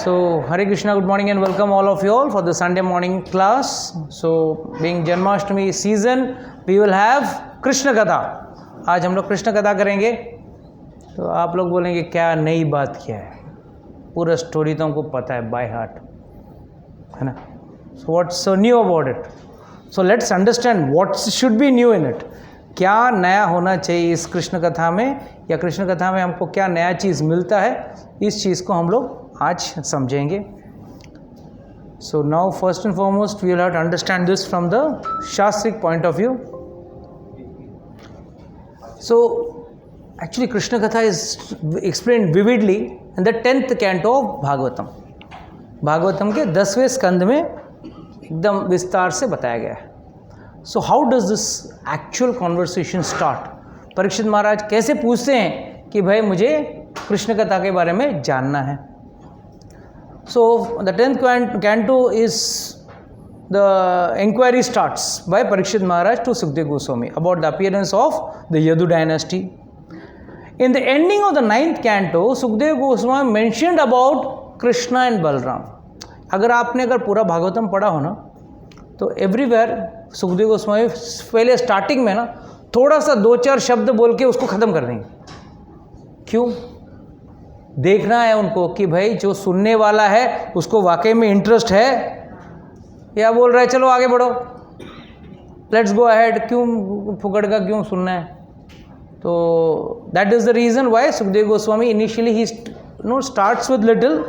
So, Hare Krishna, good morning and welcome all of you all for the Sunday morning class. So, being Janmashtami season, we will have Krishna Katha. आज हम लोग कृष्ण कथा करेंगे. तो आप लोग बोलेंगे क्या नई बात क्या है, पूरा स्टोरी तो हमको पता है बाय हार्ट, है ना. So what's so new about it? So let's understand what should be new in it. क्या नया होना चाहिए इस कृष्ण कथा में, या कृष्ण कथा में हमको क्या नया चीज़ मिलता है, इस चीज़ को हम लोग आज समझेंगे. So now first and foremost we will have to understand this from the Shastric point of view. So actually Krishna Katha is explained vividly in the 10th canto of Bhagavatam. Bhagavatam के 10वें स्कंद में एकदम विस्तार से बताया गया है. So how does this actual conversation start? Parikshit महाराज कैसे पूछते हैं कि भाई मुझे कृष्ण कथा के बारे में जानना है. So the 10th canto is the inquiry starts by Parikshit Maharaj to Sukadeva Goswami about the appearance of the Yadu dynasty. In the ending of the 9th canto, Sukadeva Goswami mentioned about Krishna and Balram. अगर पूरा भागवतम पढ़ा हो ना, तो everywhere Sukhdev Goswami पहले starting में ना थोड़ा सा 2-4 शब्द बोल के उसको ख़त्म कर देंगे. क्यों? देखना है उनको कि भाई जो सुनने वाला है उसको वाकई में इंटरेस्ट है या बोल रहा है चलो आगे बढ़ो, लेट्स गो अहेड, क्यों फुकड़ का क्यों सुनना है. तो that is the reason why Sukhdev Goswami initially ही स्टार्ट्स विद लिटिल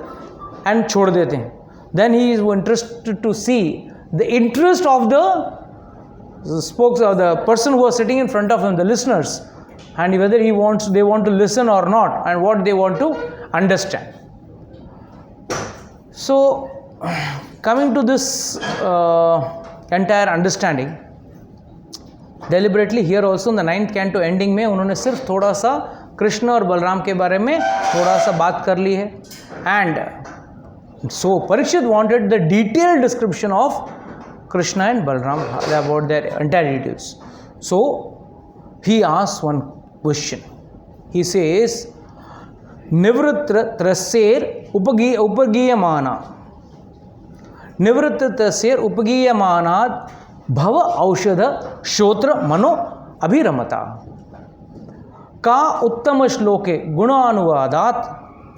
एंड छोड़ देते हैं. Then he is interested to see the interest of the spokes of the person who are sitting in front of him, the listeners, and whether they want to listen or not, and what they want to understand. So coming to this entire understanding, deliberately here also in the 9th canto ending में उन्होंने सिर्फ थोड़ा सा कृष्ण और बलराम के बारे में थोड़ा सा बात कर ली है. And so Parikshit wanted the detailed description of Krishna and Balram about their entire details. So he asks one question. He says, Nivritraser upagiyamana. Nivritraser upagiyamanat bhava aushadha shotra mano abhiramata. Ka uttama shloke gunanuvadat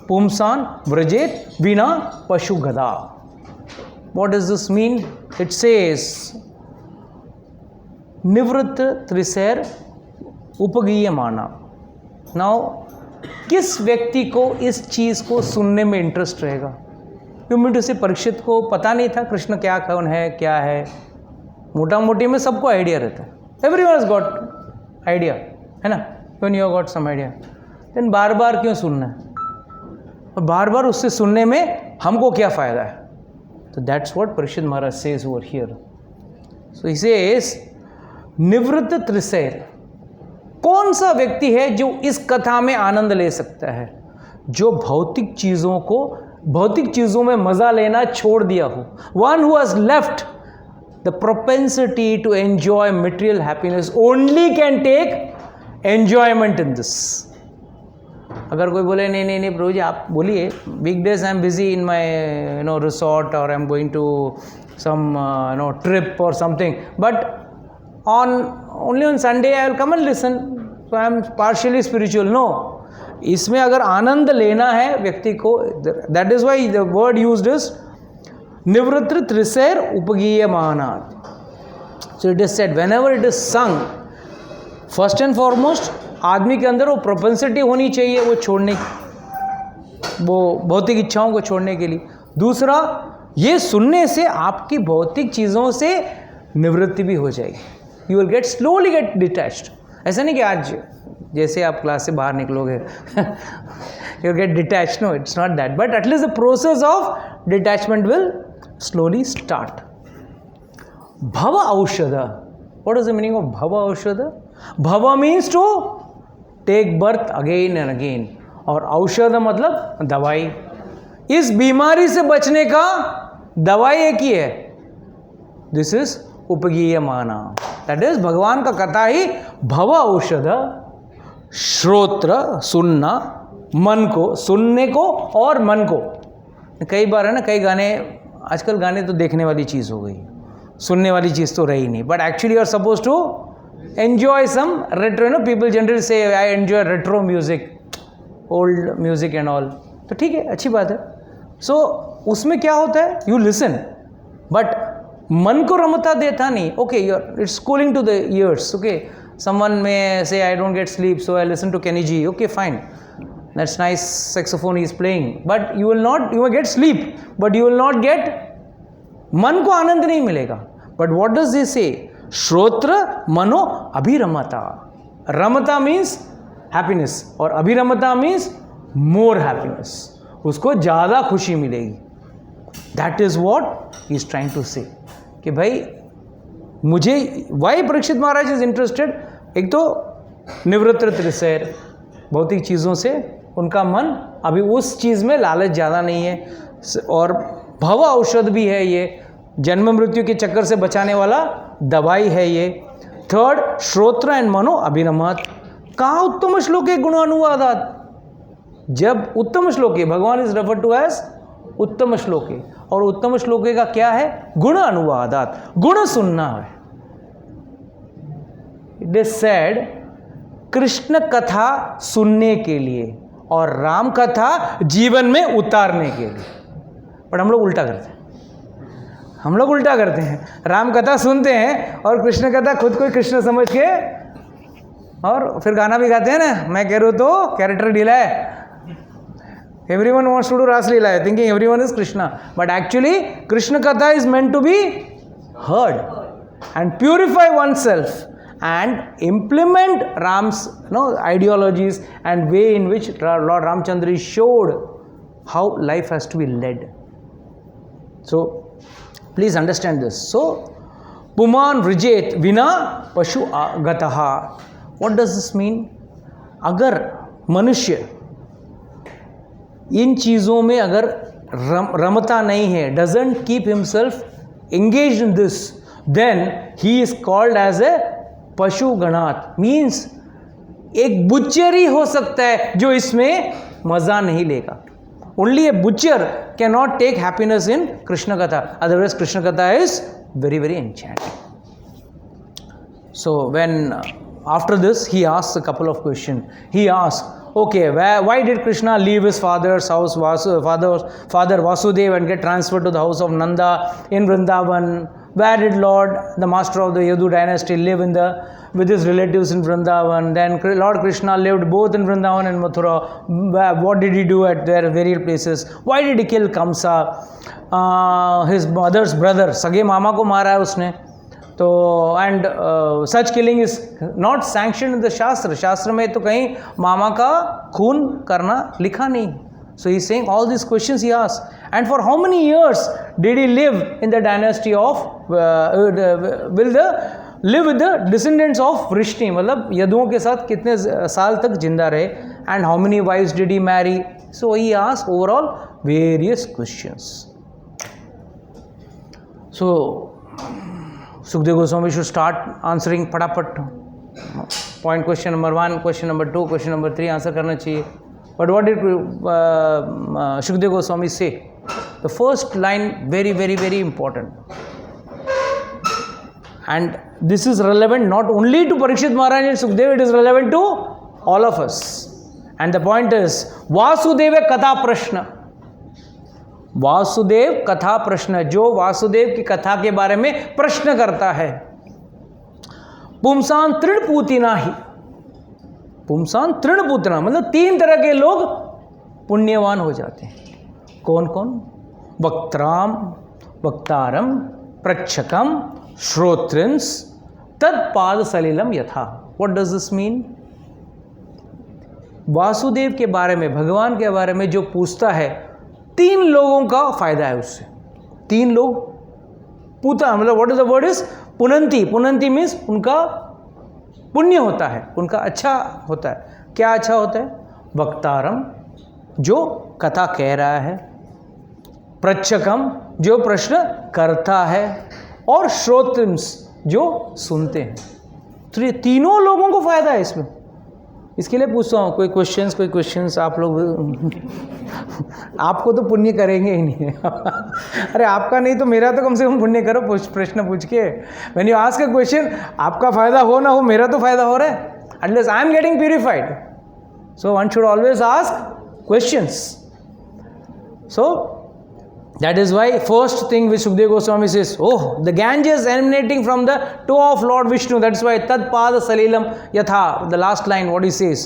Pumsan vrajet vina pashugada. What does this mean? It says Nivritta Triser Upagiyamana. Now, किस व्यक्ति को इस चीज़ को सुनने में interest रहेगा? क्योंकि से परीक्षित को पता नहीं था कृष्ण क्या कौन है क्या है. मोटा मोटी में सबको आइडिया रहता है. Everyone has got आइडिया, है ना. When you have got some idea, then बार बार क्यों सुनना है, और बार बार उससे सुनने में हमको क्या फ़ायदा है. तो that's what Parikshit Maharaj says over here. So he says निवृत्त त्रिसेर, कौन सा व्यक्ति है जो इस कथा में आनंद ले सकता है, जो भौतिक चीज़ों में मज़ा लेना छोड़ दिया हो. One who has left the propensity to enjoy material happiness only can take enjoyment in this. अगर कोई बोले नहीं प्रभु जी आप बोलिए, weekdays I am busy in my resort और I am going to some trip और something, but only on Sunday I will come and listen, so I am partially spiritual. No, इसमें अगर आनंद लेना है व्यक्ति को, that is why the word used is निवृत्त त्रिसेर उपगीयमानात्. So it is said whenever it is sung, first and foremost आदमी के अंदर वो प्रोपेंसिटी होनी चाहिए वो छोड़ने की, वो भौतिक इच्छाओं को छोड़ने के लिए. दूसरा, ये सुनने से आपकी भौतिक चीज़ों से निवृत्ति भी हो जाएगी. You will gate slowly get detached. ऐसा नहीं कि आज जैसे आप क्लास से बाहर निकलोगे you get detach. No, it's not that, but at least the process of detachment will slowly start. भव औषध. What is the meaning of भव औषध? भव means to take birth again and again, और औषध मतलब दवाई. इस बीमारी से बचने का दवाई एक ही है, दिस इज उपगीयमाना. दैट इज भगवान का कथा ही भव औषध. श्रोत्र सुनना, मन को सुनने को और मन को कई बार है ना, कई गाने, आजकल गाने तो देखने वाली चीज़ हो गई, सुनने वाली चीज़ तो रही नहीं, but actually you are suppose to enjoy some retro, no people generally say I enjoy retro music, old music and all, तो ठीक है, अच्छी बात है। सो उसमें क्या होता है, यू लिसन, बट मन को रमता देता नहीं। Okay, it's cooling to the ears, okay, someone में से I don't get sleep so I listen to Kenny G, okay fine, that's nice, saxophone is playing, but you will not, you will get sleep, but you will not get, मन को आनंद नहीं मिलेगा। But what does this से, श्रोत्र मनो अभिरमता, रमता means happiness और अभिरमता means more happiness, उसको ज़्यादा खुशी मिलेगी। That is what he is trying to say, कि भाई मुझे, वाई परीक्षित महाराज इज इंटरेस्टेड, एक तो निवृत्त त्रिसैर, भौतिक चीज़ों से उनका मन अभी उस चीज़ में लालच ज़्यादा नहीं है, और भव औषध भी है ये, जन्म मृत्यु के चक्कर से बचाने वाला दवाई है ये। थर्ड, श्रोत्र एंड मनो अभिरमत, कहाँ उत्तम श्लोके गुणानुवादात, जब उत्तम श्लोके, भगवान इज रेफर टू एज उत्तम श्लोके, और उत्तम श्लोके का क्या है, गुण अनुवादात, गुण सुनना है। इट इज सेड, कृष्ण कथा सुनने के लिए और राम कथा जीवन में उतारने के लिए, पर हम लोग उल्टा करते हैं, हम लोग उल्टा करते हैं, राम कथा सुनते हैं और कृष्ण कथा खुद को कृष्ण समझ के, और फिर गाना भी गाते हैं ना, मैं कह रहा हूँ तो कैरेक्टर ढीला है, everyone wants to do Ras Leela, thinking everyone is Krishna, but actually Krishna Katha is meant to be heard and purify oneself and implement Ram's ideologies and way in which Lord Ramchandra showed how life has to be led. So please understand this. So Puman Vrijet Vina Pashu Gataha, what does this mean? अगर मनुष्य इन चीज़ों में अगर रमता नहीं है, doesn't keep himself engage in this, then he is called as a पशु गणात, मीन्स एक बुच्चर ही हो सकता है जो इसमें मजा नहीं लेगा। Only a butcher can not take happiness in Krishna कथा, अदरवाइज कृष्ण कथा is very very enchanting. So when after this he asked a couple of question, he asked, okay, why did Krishna leave his father's house, father Vasudeva, and get transferred to the house of Nanda in Vrindavan? Where did Lord, the master of the Yadu dynasty, live with his relatives in Vrindavan? Then Lord Krishna lived both in Vrindavan and Mathura. What did he do at their various places? Why did he kill Kamsa, his mother's brother? सगे मामा को मारा है उसने, तो and such killing is not sanction in the शास्त्र, शास्त्र में तो कहीं मामा का खून करना लिखा नहीं। So he saying all this questions he asked, and for how many years did he live in the dynasty of, will the live with the descendants of Vrishni, मतलब यदुओं के साथ कितने साल तक जिंदा रहे, and how many wifes did he marry. So he asked overall various questions. So Sukdev Goswami should start answering फटाफट, point question number 1, question number 2, question number 3 answer करना चाहिए। But what did Sukdev Goswami say? The first line very very very important, and this is relevant not only to Parikshit Maharaj and Sukdev, it is relevant to all of us. And the point is Vasudeva Katha Prashna, Vasudev कथा प्रश्न, जो वासुदेव की कथा के बारे में प्रश्न करता है। पुंसान तृणपूतिना ही, पुंसान तृणपूतना मतलब 3 तरह के लोग पुण्यवान हो जाते हैं। कौन कौन? वक्त्राम, वक्तारम, प्रक्षकम, श्रोत्रिंस, तत्पाद सलिलम यथा। What does this mean? Vasudev के बारे में, भगवान के बारे में जो पूछता है, 3 लोगों का फायदा है उससे। 3 लोग पूता, मतलब what is the word is पुनंती, पुनंती मीन्स उनका पुण्य होता है, उनका अच्छा होता है। क्या अच्छा होता है? वक्तारम, जो कथा कह रहा है, प्रच्छकम, जो प्रश्न करता है, और श्रोत्रिंस, जो सुनते हैं। तो ये तीनों लोगों को फायदा है इसमें। इसके लिए पूछता हूँ कोई क्वेश्चंस आप लोग आपको तो पुण्य करेंगे ही नहीं अरे आपका नहीं तो मेरा तो कम से कम पुण्य करो प्रश्न पूछ के। When you ask a question, आपका फायदा हो ना हो, मेरा तो फायदा हो रहा है, unless I am getting purified. So one should always ask questions. So that is why first thing which Sukadeva Goswami says, oh, the Ganges emanating from the toe of Lord Vishnu. That's why Tad Pada Salilam Yatha, the last line what he says,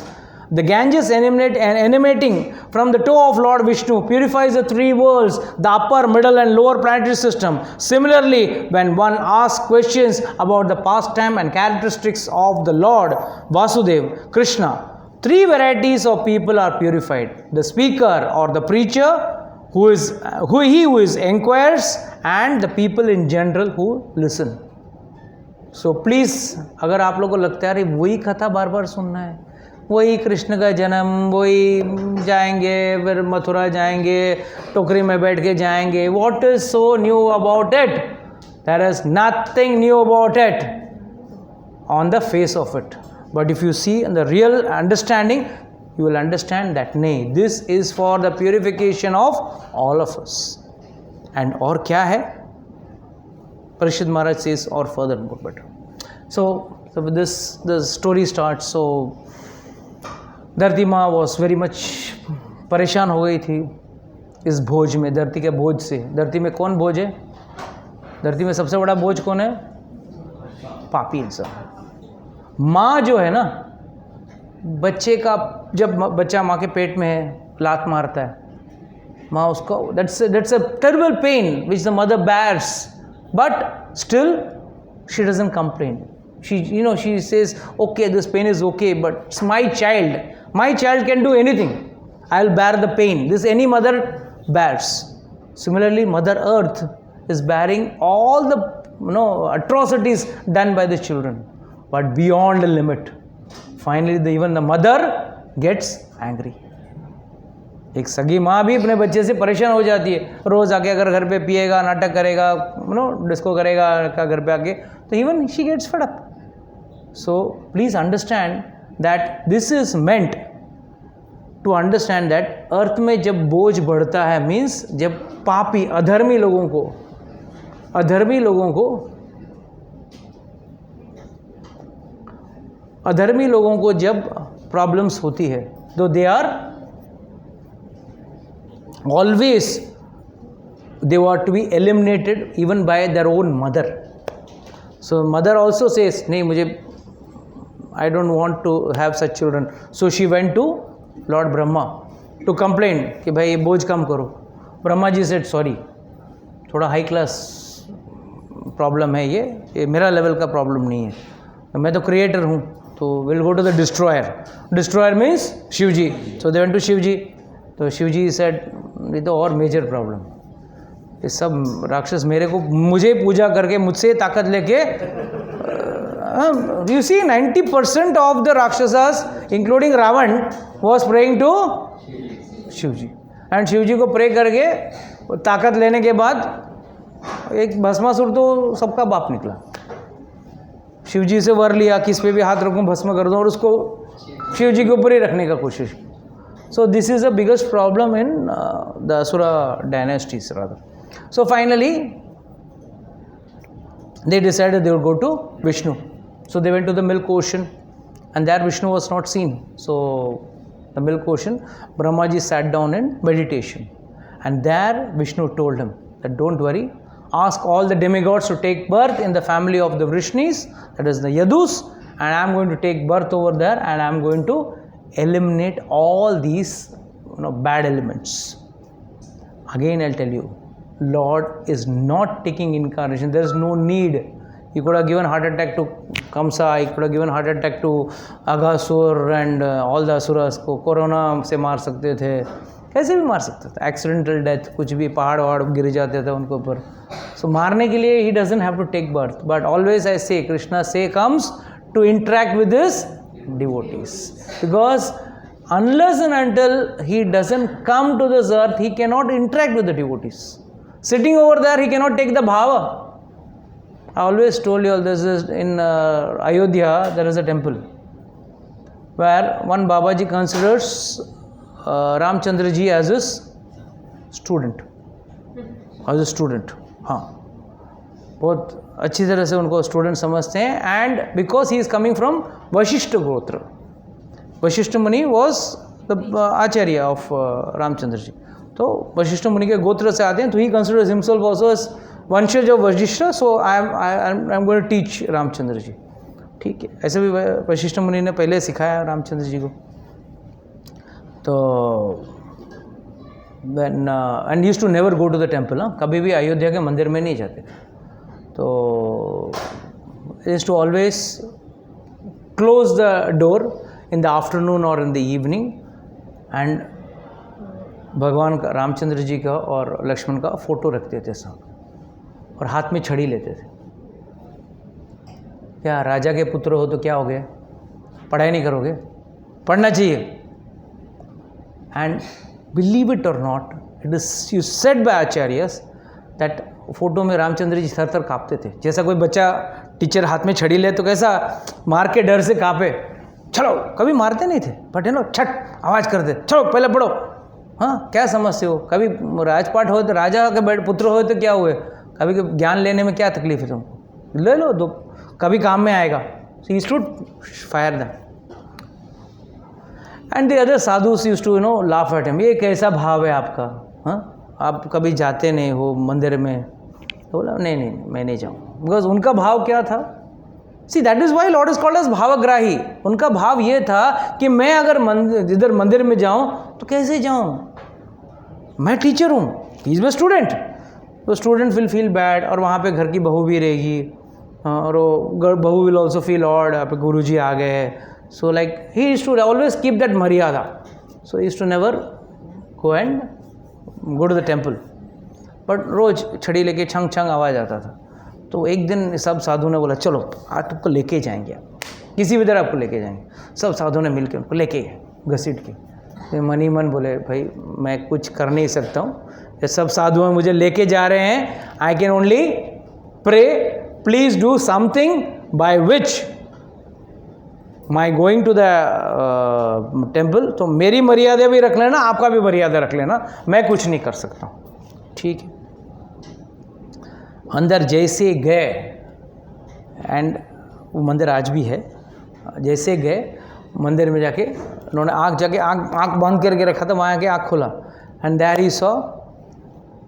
the Ganges emanating from the toe of Lord Vishnu purifies the three worlds, the upper, middle and lower planetary system. Similarly, when one asks questions about the pastime and characteristics of the Lord Vasudeva, Krishna, three varieties of people are purified: the speaker or the preacher, who is inquires, and the people in general who listen. So please, अगर आप लोगों को लगता है अरे वही कथा बार बार सुनना है, वही कृष्ण का जन्म, वही जाएंगे फिर मथुरा जाएंगे, टोकरी में बैठ के जाएंगे, what is so new about it? There is nothing new about it on the face of it. But if you see in the real understanding, you will understand that nay, this is for the purification of all of us. And और क्या है? Parishad Maharaj says or further more better. So with this the story starts. So धरती माँ was very much परेशान हो गई थी इस भोज में, धरती के बोझ से। धरती में कौन बोझ है? धरती में सबसे बड़ा बोझ कौन है? पापी इंसान। माँ जो है ना, बच्चे का जब बच्चा माँ के पेट में है, लात मारता है, माँ उसको that's a terrible pain which the mother bears, but still she doesn't complain. She says, okay, this pain is okay, but it's my child can do anything, I'll bear the pain. This any mother bears. Similarly, Mother Earth is bearing all the atrocities done by the children, but beyond the limit. Finally, even the mother gets angry. एक सगी माँ भी अपने बच्चे से परेशान हो जाती है। रोज आके अगर घर पे पिएगा, नाटक करेगा, डिस्को करेगा का घर पे आके, तो even she gets fed up. So please understand that this is meant to understand that अर्थ में जब बोझ बढ़ता है, means जब पापी अधर्मी लोगों को जब प्रॉब्लम्स होती है, तो they are always they are to be eliminated even by their own mother. So mother also says, नहीं मुझे I don't want to have such children. So she went to lord Brahma to complain कि भाई ये बोझ कम करो. Brahma ji said sorry, थोड़ा high class problem है, ये मेरा लेवल का प्रॉब्लम नहीं है, मैं तो क्रिएटर हूँ. तो will go to the destroyer means Shiva ji. So they went to Shiva ji. तो शिव जी सेड ये तो और मेजर प्रॉब्लम, ये सब राक्षस मुझे पूजा करके मुझसे ताकत लेके, you see 90% of the rakshasas including Ravana was praying to Shiva ji. And Shiva ji को प्रे करके ताकत लेने के बाद एक भस्मासुर तो सबका बाप निकला. शिव जी से वर लिया, किस पे भी हाथ रखूं भस्म कर दूं, और उसको शिव जी के ऊपर ही रखने का कोशिश. So this is the biggest problem in the asura dynasties rather. So finally they decided they would go to Vishnu. So they went to the milk ocean, and there Vishnu was not seen. So the milk ocean, Brahma ji sat down in meditation, and there Vishnu told him that don't worry, ask all the demigods to take birth in the family of the Vrishnis, that is the Yadus, and I am going to take birth over there, and I am going to eliminate all these bad elements. Again I'll tell you, Lord is not taking incarnation. There is no need. He could have given heart attack to Kamsa, he could have given heart attack to Aghasur and all the asuras को corona से मार सकते थे, कैसे भी मार सकते थे, एक्सीडेंटल डेथ, कुछ भी पहाड़ वहाड़ गिर जाते थे उनके ऊपर. सो मारने के लिए he doesn't have to take birth, but always I say Krishna comes to interact with his devotees, because unless and until he doesn't come to this earth, he cannot interact with the devotees. Sitting over there, he cannot take the bhava. I always told you all this is in Ayodhya, there is a temple. where one Babaji considers Ramchandra ji as his student, हाँ, बहुत अच्छी तरह से उनको student समझते हैं. And because he is coming from Vashishtha gotra. Vashishtha Muni was the acharya of Ramchandra ji. तो वशिष्ठ मुनि के गोत्र से आते हैं, तो he considers himself also as vanshaj of Vashishtha. So I am going to teach Ramchandra ji. ठीक है, ऐसे भी वशिष्ठ मुनि ने पहले सिखाया रामचंद्र जी को. तो when and used to never go to the temple, कभी भी अयोध्या के मंदिर में नहीं जाते. तो used to always close the door in the afternoon or in the evening, and भगवान का, रामचंद्र जी का और लक्ष्मण का फोटो रखते थे साथ, और हाथ में छड़ी लेते थे. क्या राजा के पुत्र हो तो क्या हो गया, पढ़ाई नहीं करोगे, पढ़ना चाहिए. एंड बिलीव इट और not, it is you said bye acharyas that photo में रामचंद्र जी थर थर काँपते थे. जैसा कोई बच्चा टीचर हाथ में छड़ी ले तो कैसा मार के डर से काँपे. चलो, कभी मारते नहीं थे, बट छट आवाज़ करते, चलो पहले पढ़ो. हाँ, क्या समझते हो, कभी राजपाट हो तो राजा के पुत्र हो तो क्या हुए, कभी ज्ञान लेने में क्या तकलीफ है तुमको, ले लो दो, कभी काम में आएगा. So he should fire that. And the other sadhus used to laugh at him. ये कैसा भाव है आपका, हाँ, आप कभी जाते नहीं हो मंदिर में. तो बोला नहीं मैं नहीं जाऊँ. बिकॉज उनका भाव क्या था, see that is why lord is called as bhavagrahi. उनका भाव ये था कि मैं अगर इधर मंदिर में जाऊँ तो कैसे जाऊँ, मैं टीचर हूँ, ही इज़ माई स्टूडेंट. तो स्टूडेंट विल फील बैड, और वहाँ पे घर की बहू भी रहेगी, और वो बहू विल ऑल्सो फील ऑड, यहाँ पे गुरु जी आ गए हैं. So like he used to always keep that maryada. So he used to never go and go to the temple. But रोज छड़ी लेके छंग छंग आवाज़ आता था. तो एक दिन सब साधु ने बोला चलो आज तुमको लेके जाएंगे, किसी भी तरह आपको लेके जाएंगे. सब साधु ने मिलकर उनको लेके गए घसीट के. तो मन ही मन बोले भाई मैं कुछ कर नहीं सकता हूँ, ये सब साधु मुझे लेके जा रहे हैं. I can only pray, please do something by which my going to the temple. तो मेरी मर्यादा भी रख लेना, आपका भी मर्यादा रख लेना, मैं कुछ नहीं कर सकता हूँ. ठीक है. अंदर जैसे गए, एंड वो मंदिर आज भी है, जैसे गए मंदिर में जाके उन्होंने आँख बंद करके रखा था, वहाँ आके आँख खोला, and there he saw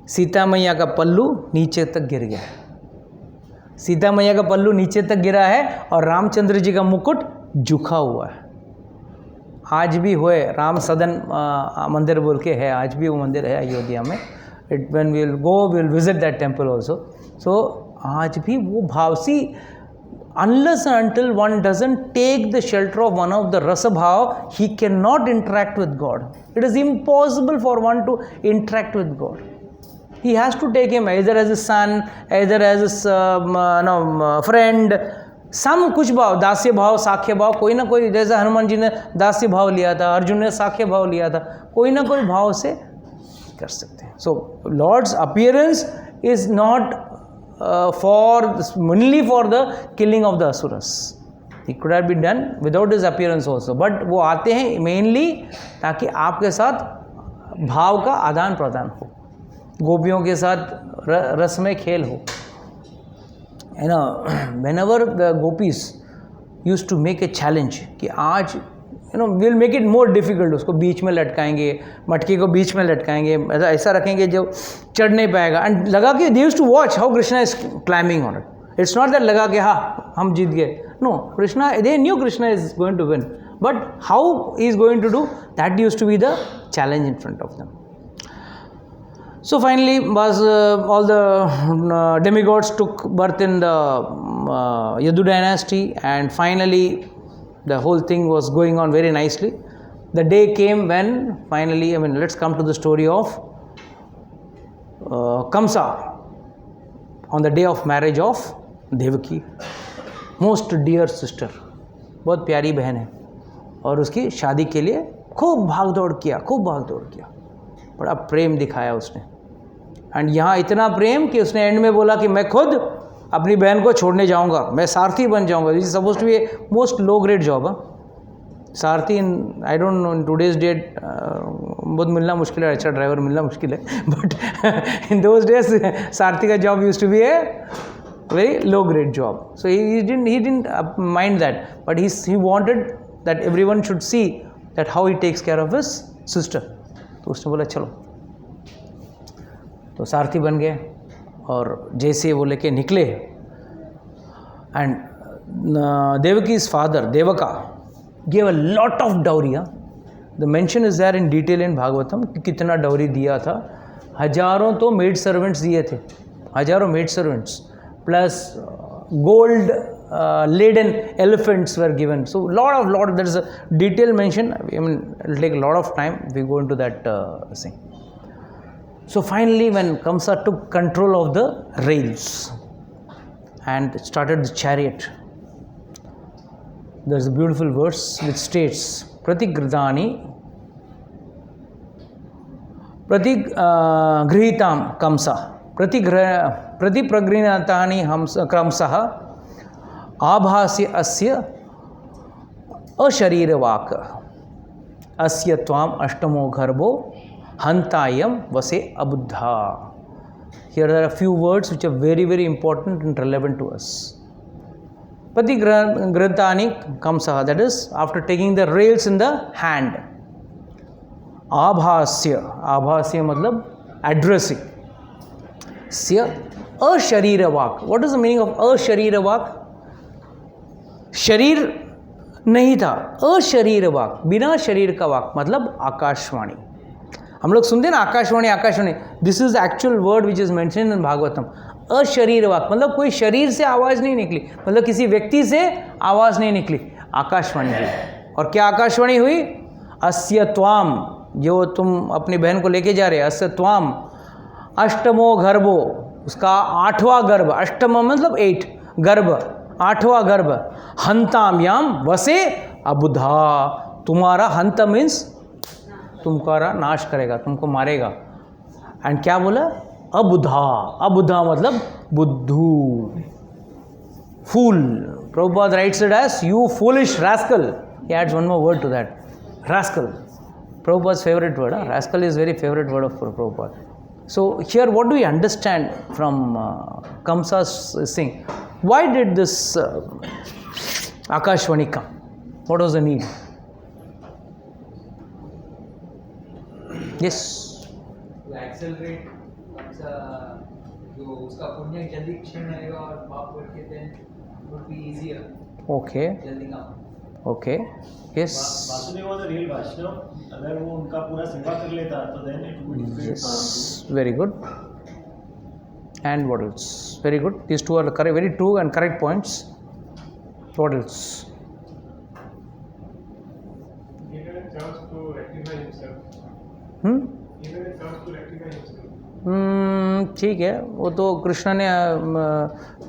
Sita मैया का पल्लू नीचे तक गिर गया. सीता मैया का पल्लू नीचे तक गिरा है, और रामचंद्र जी का मुकुट झुका हुआ है. आज भी हुए राम सदन मंदिर बोल के है, आज भी वो मंदिर है अयोध्या में. It when we will go we will visit that temple also. So आज भी वो भाव, see unless and until one doesn't take the shelter of one of the rasa bhava, he can not interact with God. It is impossible for one to interact with God. He has to take him either as a son, either as a friend, सम कुछ भाव, दास्य भाव, साख्य भाव, कोई ना कोई, जैसे हनुमान जी ने दास्य भाव लिया था, अर्जुन ने साख्य भाव लिया था, कोई ना कोई भाव से कर सकते हैं. So lord's appearance is not for only for the killing of the asuras. He could have been done without his appearance also, but वो आते हैं मेनली ताकि आपके साथ भाव का आदान प्रदान हो, गोपियों के साथ रस में खेल हो. है ना, whenever the gopis used to make a challenge कि आज we'll make it more difficult, उसको बीच में लटकाएंगे, मटके को बीच में लटकाएंगे, ऐसा रखेंगे जो चढ़ नहीं पाएगा. एंड लगा कि they used to watch how Krishna is climbing on it. It's not that लगा कि हाँ हम जीत गए. No, Krishna, they knew Krishna is going to win, but how he is going to do that used to be the challenge in front of them. So finally, all the demigods took birth in the Yadu dynasty, and finally the whole thing was going on very nicely. The day came when finally, let's come to the story of Kamsa on the day of marriage of Devaki, most dear sister, बहुत प्यारी बहन है, और उसकी शादी के लिए खूब भाग दौड़ किया, बड़ा प्रेम दिखाया उसने. एंड यहाँ इतना प्रेम कि उसने एंड में बोला कि मैं खुद अपनी बहन को छोड़ने जाऊँगा, मैं सारथी बन जाऊँगा. This is suppose to be most low grade job. Sarathi in I don't know in today's date बहुत मिलना मुश्किल है, अच्छा ड्राइवर मिलना मुश्किल है, but in those days sarathi का job used to be a very low grade job. So he didn't mind that, but he wanted that everyone should see that how he takes care of his sister. तो उसने बोला चलो, तो सारथी बन गए और जैसे वो लेके निकले and Devaki's father Devaka gave a lot of dowry. The mention is there in detail in Bhagavatam कि कितना डाउरी दिया था. हजारों तो मेड सर्वेंट्स दिए थे, हजारों made servants plus gold laden elephants were given. So lot there is a detailed mention. I mean it'll take a lot of time if we go into that thing. So finally when Kamsa took control of the rails and started the chariot, there's a beautiful verse which states प्रतिगृहीताम कंसा प्रतिप्रगृहीतानि क्रमशः आभास्य अस्य अशरीरवाक् अस्य त्वाम अष्टमो गर्भो हंतायम वसे अबुद्धा. Here are a few words which are very important and relevant to us. प्रतिगृहीतानि क्रमशः, that is after taking the rails in the hand. आभास्य मतलब addressing. स्य अशरीर वाक. What is the meaning of ashareer vak? शरीर नहीं था, अशरीर वाक, बिना शरीर का वाक मतलब आकाशवाणी. हम लोग सुनते हैं ना आकाशवाणी आकाशवाणी. This is actual word which is mentioned in Bhagavatam. अशरीर वाक मतलब कोई शरीर से आवाज़ नहीं निकली, मतलब किसी व्यक्ति से आवाज़ नहीं निकली, आकाशवाणी हुई. और क्या आकाशवाणी हुई? अस्य त्वाम, जो तुम अपनी बहन को लेके जा रहे हैं, अस्य त्वाम अष्टमो गर्भो, उसका 8वां गर्भ, अष्टम मतलब 8, गर्भ 8वां गर्भ, हंताम्याम वसे अबुधा, तुम्हारा हंत मीन्स तुम्हारा नाश करेगा, तुमको मारेगा. एंड क्या बोला? अबुधा. अबुधा मतलब बुद्धू, fool. Prabhupada writes it as you foolish rascal. He adds one more word to that, rascal. Prabhupada's favorite word. Rascal is very favorite word of Prabhupada. So here what do we understand from Kamsa's thing? Why did this Akashvani come? What was the need? Yes. To accelerate जो उसका पुण्य जल्दी क्षीण रहेगा और पाप बढ़ के then would be easier. Okay. जल्दी काम. Okay. Yes. Vasudev was a real Vaishnav. अगर वो उनका पूरा सेवा कर लेता तो then it would be Yes. Very good. And what else? Very good. These two are correct, very true and correct points. What else? Given a chance to rectify himself. Given a chance to rectify himself. ठीक है, वो तो कृष्ण ने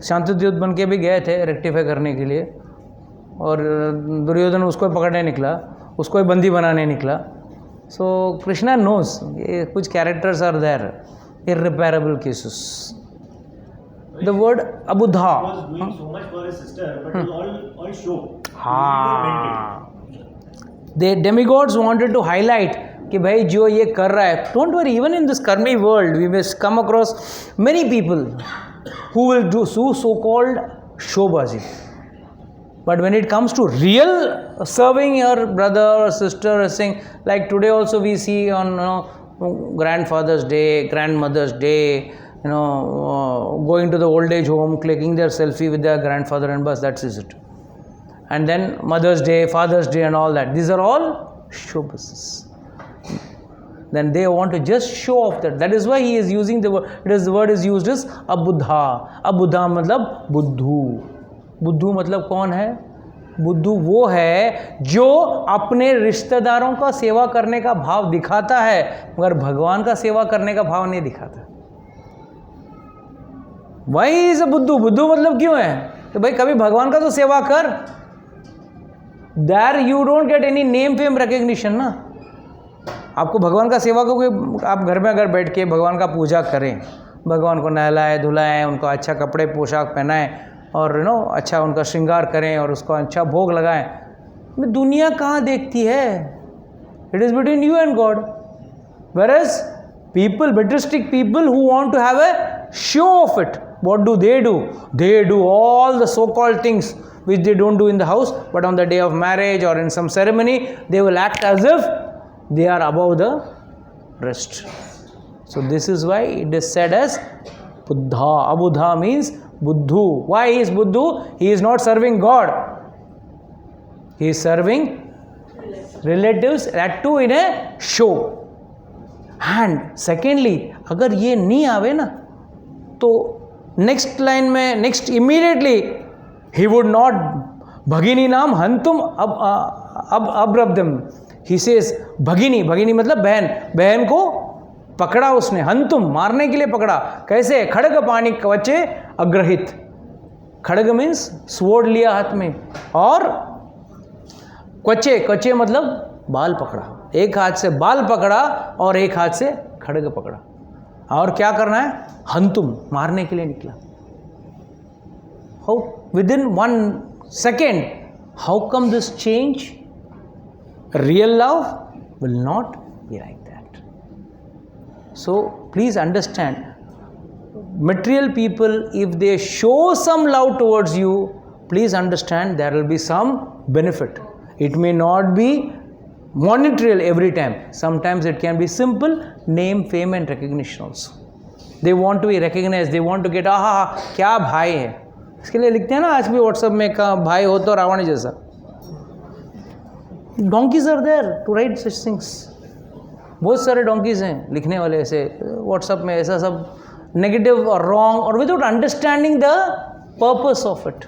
शांतिद्यूत बन के भी गए थे रेक्टिफाई करने के लिए, और दुर्योधन उसको पकड़ने निकला, उसको बंदी बनाने निकला. सो कृष्णा नोज ये कुछ characters are there, irreparable cases. The word abudha. हाँ, they demigods wanted to highlight कि भाई जो ये कर रहा है, don't worry, even in this karmi world we may come across many people who will do so called showbazi. But when it comes to real serving your brother or sister, saying like today also we see on grandfather's day, grandmother's day, going to the old age home, clicking their selfie with their grandfather and bus, that's it. And then Mother's Day, Father's Day and all that. These are all showbazes. Then they want to just show off that. That is why he is using the word. The word is used as अबुद्धा. अबुद्धा मतलब बुद्धू. बुद्धू मतलब कौन है? बुद्धू वो है जो अपने रिश्तेदारों का सेवा करने का भाव दिखाता है, मगर भगवान का सेवा करने का भाव नहीं दिखाता. वही इज बुद्धू. बुद्धू मतलब क्यों है कि भाई कभी भगवान का तो सेवा कर. There you don't get any name fame recognition ना. आपको भगवान का सेवा को कोई, आप घर में अगर बैठ के भगवान का पूजा करें, भगवान को नहलाएं धुलाएं, उनको अच्छा कपड़े पोशाक पहनाएं और अच्छा उनका श्रृंगार करें और उसको अच्छा भोग लगाएं, दुनिया कहाँ देखती है? It is between you and God. Whereas people, materialistic people who want to have a show of it, what do? They do all the so-called things which they don't do in the house, but on the day of marriage or in some ceremony, they will act as if they are above the rest. So this is why it is said as Buddha. Abuddha means Buddhu. Why he is Buddhu? He is not serving God. He is serving relatives, that too in a show. And secondly अगर ये नहीं आवे ना तो next line में next immediately he would not भगिनी नाम हंतुम अब अब्रब्दम. ही सेज भगिनी मतलब बहन को पकड़ा उसने, हंतुम मारने के लिए पकड़ा. कैसे? खड़ग पानी कवचे अग्रहित. खड़ग मीन्स स्वॉर्ड लिया हाथ में, और क्वचे मतलब बाल पकड़ा. एक हाथ से बाल पकड़ा और एक हाथ से खड़ग पकड़ा. और क्या करना है? हंतुम, मारने के लिए निकला. How with in 1 second, how come this change? Real love will not be like that. So please understand, material people, if they show some love towards you, please understand there will be some benefit. It may not be monetary every time. Sometimes it can be simple name, fame and recognition also. They want to be recognized, they want to get क्या भाई है. इसके लिए लिखते हैं ना आज भी व्हाट्सएप में का भाई हो तो रावण जैसा. donkeys are there to write such things. बहुत सारे donkeys हैं लिखने वाले ऐसे व्हाट्सएप में, ऐसा सब नेगेटिव और रॉन्ग और without understanding the purpose of it.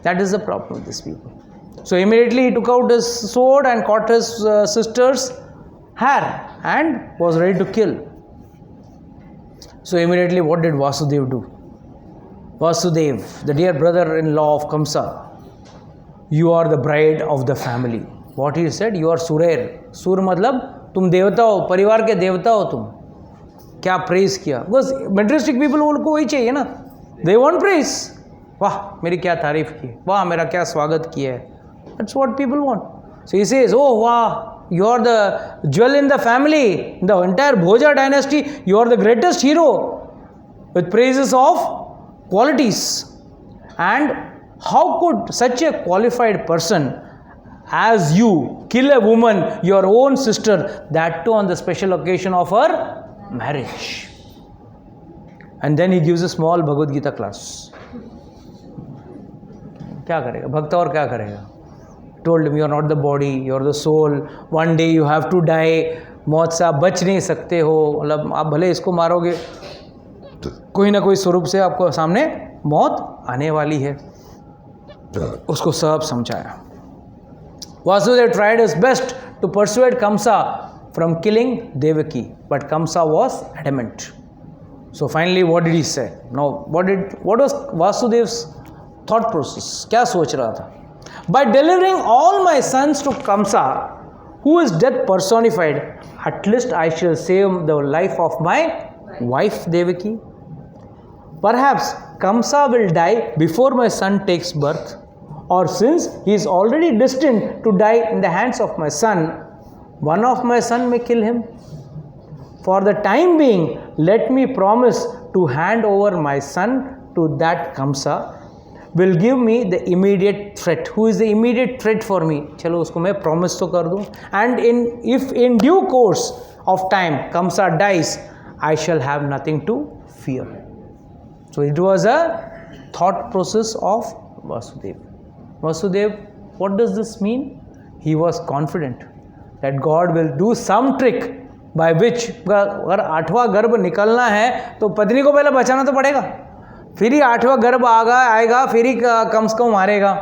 That is the problem with these people. So immediately he took out his sword and caught his sister's hair and was ready to kill. So immediately what did Vasudev do? Vasudev, the dear brother-in-law of Kamsa, you are the bride of the family. What he said? You are Surer. Sur मतलब तुम देवता हो, परिवार के देवता हो तुम. क्या प्रेज किया? Because materialistic people उनको वही चाहिए ना. They want praise. वाह मेरी क्या तारीफ की, वाह मेरा क्या स्वागत किया है. That's what people want. So he says, oh wow, you are the jewel in the family, in the entire Bhoja dynasty, you are the greatest hero with praises of qualities. And how could such a qualified person as you kill a woman, your own sister, that too on the special occasion of her marriage? And then he gives a small Bhagavad Gita class. क्या करेगा भक्त और क्या करेगा? Told him you are not the body, you are the soul. One day you have to die. मौत से आप बच नहीं सकते हो. मतलब आप भले इसको मारोगे तो कोई ना कोई स्वरूप से आपको सामने मौत आने वाली है. उसको सब समझाया. Vasudev tried his best to persuade Kamsa from killing Devaki, but Kamsa was adamant. So finally what did he say? Now what was Vasudev's thought process? क्या सोच रहा था? By delivering all my sons to Kamsa, who is death personified, at least I shall save the life of my wife Devaki. Perhaps Kamsa will die before my son takes birth, or since he is already destined to die in the hands of my son, one of my son may kill him. For the time being, let me promise to hand over my son to that Kamsa will give me the immediate threat. Who is the immediate threat for me? चलो उसको मैं promise तो कर दूँ. And if in due course of time Kamsa dies, I shall have nothing to fear. So it was a thought process of Vasudev. Vasudev, what does this mean? He was confident that God will do some trick by which अगर 8वां गर्भ निकलना है तो पत्नी को पहले बचाना तो पड़ेगा. फिर ही 8वां गर्भ आएगा, फिर ही कम से कम मारेगा.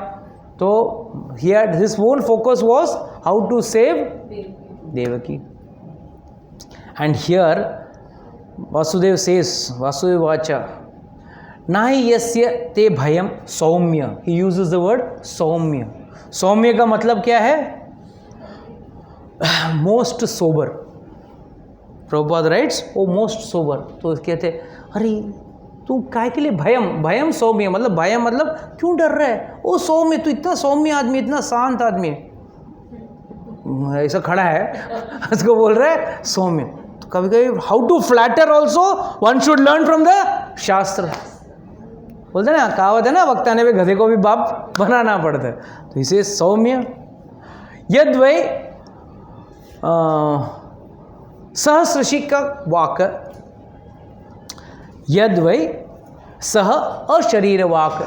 तो his whole focus was how to save Devaki. And here Vasudev says, Vasudeva Vacha, Nahi yasya te bhayam saumya. He uses the word saumya. सौम्य का मतलब क्या है? Most sober. Prabhupada writes O most sober. तो कहते अरे तू काय के लिए भयम, भयम सौम्य, मतलब भयम मतलब क्यों डर रहा है? ओ सौम्य, तू इतना सौम्य आदमी, इतना शांत आदमी है, ऐसा खड़ा है उसको बोल रहा है सौम्य। तो कभी कभी how to flatter also one should learn from the shastra. बोलते ना, कहावत है ना, वक्ताने पे गधे को भी बाप बनाना पड़ता है। तो इसे सौम्य। यद वै सहस्रशिक का वाक, यद वै सह अशरीर वाक,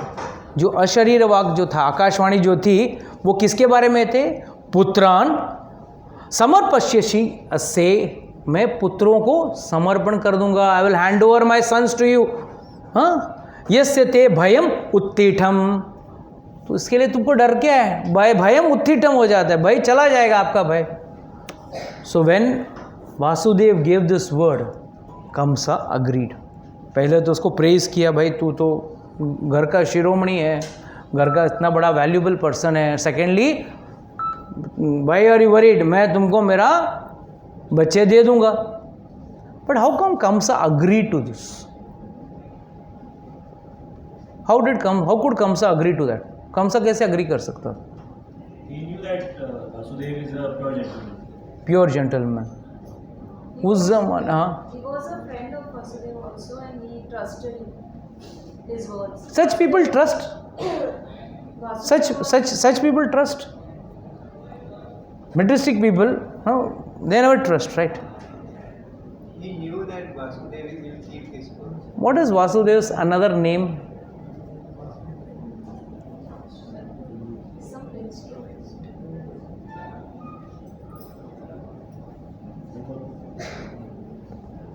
जो अशरीर वाक जो था, आकाशवाणी जो थी, वो किसके बारे में थे? पुत्रान समर्पष्यसि अस्य, मैं पुत्रों को समर्पण कर दूंगा, I will hand over my sons to you. हाँ, यस्य ते भयम उत्तीठम, तो इसके लिए तुमको डर क्या है? भय, भयम उत्तीठम हो जाता है, भय चला जाएगा आपका भय। So when Vasudeva gave this word, Kamsa agreed. पहले तो उसको प्रेज किया, भाई तू तो घर का शिरोमणि है, घर का इतना बड़ा वैल्यूबल पर्सन है। Secondly, why are you worried, मैं तुमको मेरा बच्चे दे दूंगा। But how come Kamsa agree to this? How could Kamsa agree to that? Kamsa कैसे अग्री कर सकता? He knew that Vasudev is a pure gentleman. Pure gentleman उस जमाना। हाँ, He was a friend of Vasudev also and he trusted his words. Such people trust, such people trust. Materialistic people, no, they never trust, right? He knew that Vasudev will keep his word. What is Vasudev's another name? Some instruments.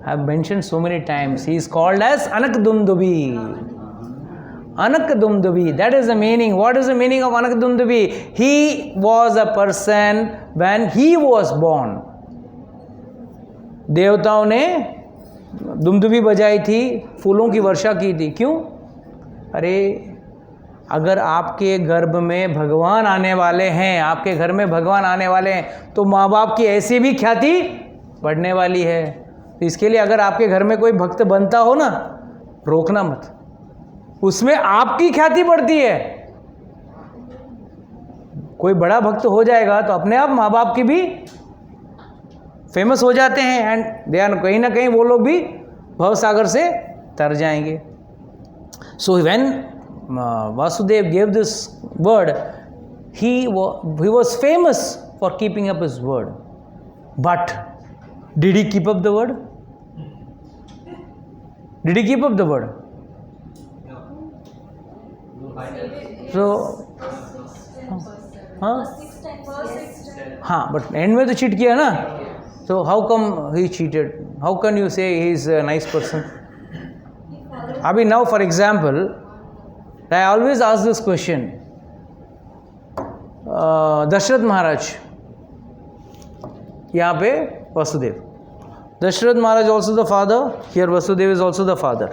I have mentioned so many times. He is called as Anakdumdubi. Anakdumdubi, that is the meaning. What is the meaning of Anakdumdubi? He was a person when he was born. देवताओं ने दुमदुबी बजाई थी, फूलों की वर्षा की थी। क्यों? अरे अगर आपके गर्भ में भगवान आने वाले हैं, आपके घर में भगवान आने वाले हैं, तो माँ बाप की ऐसी भी ख्याति बढ़ने वाली है। तो इसके लिए अगर आपके घर में कोई भक्त बनता हो ना, रोकना मत, उसमें आपकी ख्याति बढ़ती है। कोई बड़ा भक्त हो जाएगा तो अपने आप माँ बाप की भी फेमस हो जाते हैं, एंड दे आर कहीं ना कहीं वो लोग भी भवसागर से तर जाएंगे। सो when Vasudeva gave this word, he was famous for keeping up his word. But did he keep up the word? Did he keep up the word? So, हाँ हाँ, बट एंड में तो चीट किया ना। So how come he cheated? How can you say he is a nice person? अभी now for example, I always ask this question. Dasharath Maharaj, यहाँ पे Vasudev, Dasharatha Maharaj also the father, here Vasudev is also the father.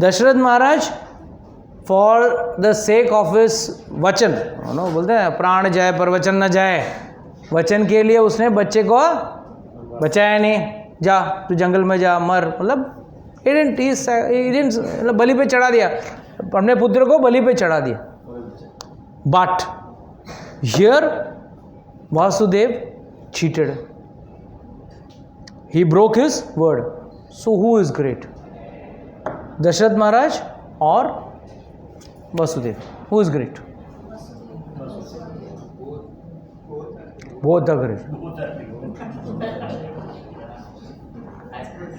Dasharatha Maharaj for the sake of his vachan, नो बोलते हैं प्राण जाए पर वचन न जाए, वचन के लिए उसने बच्चे को बचाया नहीं, जा तू जंगल में जा मर, मतलब मतलब बलि पे चढ़ा दिया, अपने पुत्र को बलि पे चढ़ा दिया। But here Vasudeva cheated, he broke his word. So who is great, Dasharatha Maharaj और Vasudeva? Who is great? Both are great.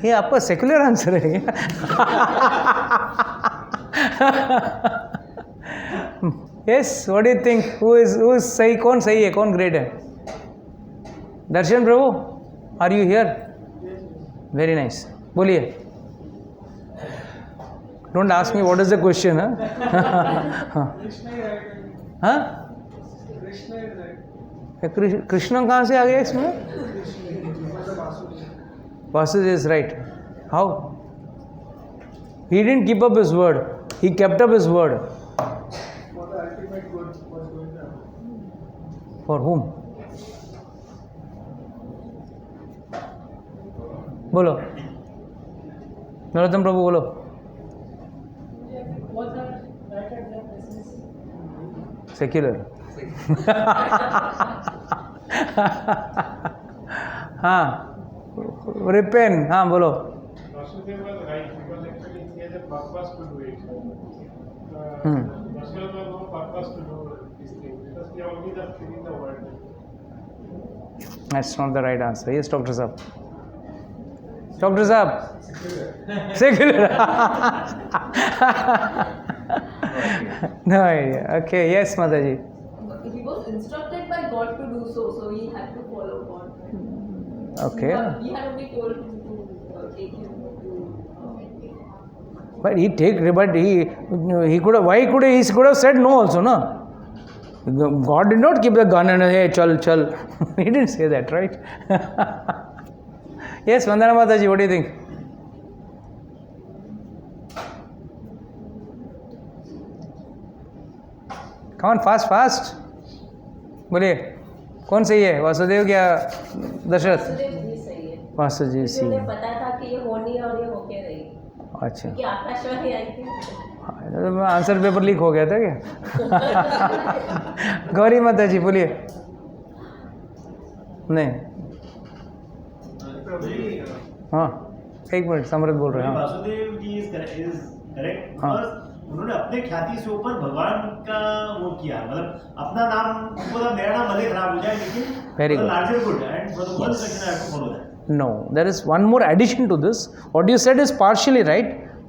ये आपका सेक्युलर आंसर है क्या? Yes, what do you think? Who is सही, कौन सही है, कौन ग्रेट है? Darshan Prabhu, are you here? Very nice, बोलिए। Don't ask me what is the question. हाँ, कृष्ण कहाँ से आ गया इसमें? Vasudev is right. How? He didn't keep up his word. He kept up his word. For the ultimate good was going to happen. For whom? बोलो, नरोत्तम प्रभु बोलो। Secular हाँ ripen, हाँ बोलो. Vasudeva was right because actually he has a purpose to do it. Vasudeva has no purpose to do this thing because he only the filling the world. That's not the right answer. Yes, Dr. Saab. Dr. Saab. Secular. No idea. Okay. Yes, Mataji. He was instructed by God to do so, so he had to follow God. Okay. He had only told him to take him to. But he could have. Why could he could have said no also, no? God did not keep the gun and hey, chal. He didn't say that, right? Yes, Vandana Mataji, what do you think? Come on, fast. बोलिए कौन सही है, वासुदेव क्या दशरथ? वासुदेव जी सही है. वासुदेव जी क्योंकि उन्हें पता था कि ये होनी है और ये होके रही. अच्छा, क्योंकि आकाशवाणी आई थी. आंसर पेपर लीक हो गया था क्या? गौरी माता जी बोलिए. नहीं, हाँ एक मिनट, समृद्ध बोल रहे हैं. हाँ वासुदेव जी इज करेक्ट हाँ. उन्होंने अपने ख्याति से ऊपर भगवान का वो किया, मतलब अपना नाम, उनको था मेरा नाम भले खराब हो जाए लेकिन Very good. Larger good and for the one section I have to follow that. No, there is one more addition to this. What you said is partially right,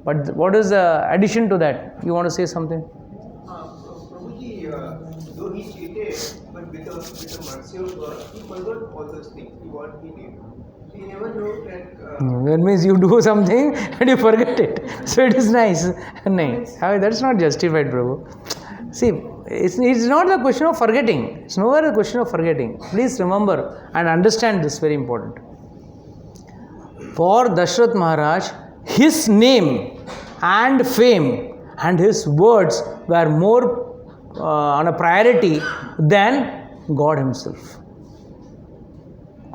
but what is the addition to that? You want to say something? Prabhuji, though he cheated, but with the mercy of God, he forgot all those things, what he did. He never knew that. That means you do something and you forget it. So it is nice. No, that's not justified, Prabhu. See, it's not a question of forgetting. It's nowhere a question of forgetting. Please remember and understand this, very important. For Dashrath Maharaj, his name and fame and his words were more on a priority than God himself,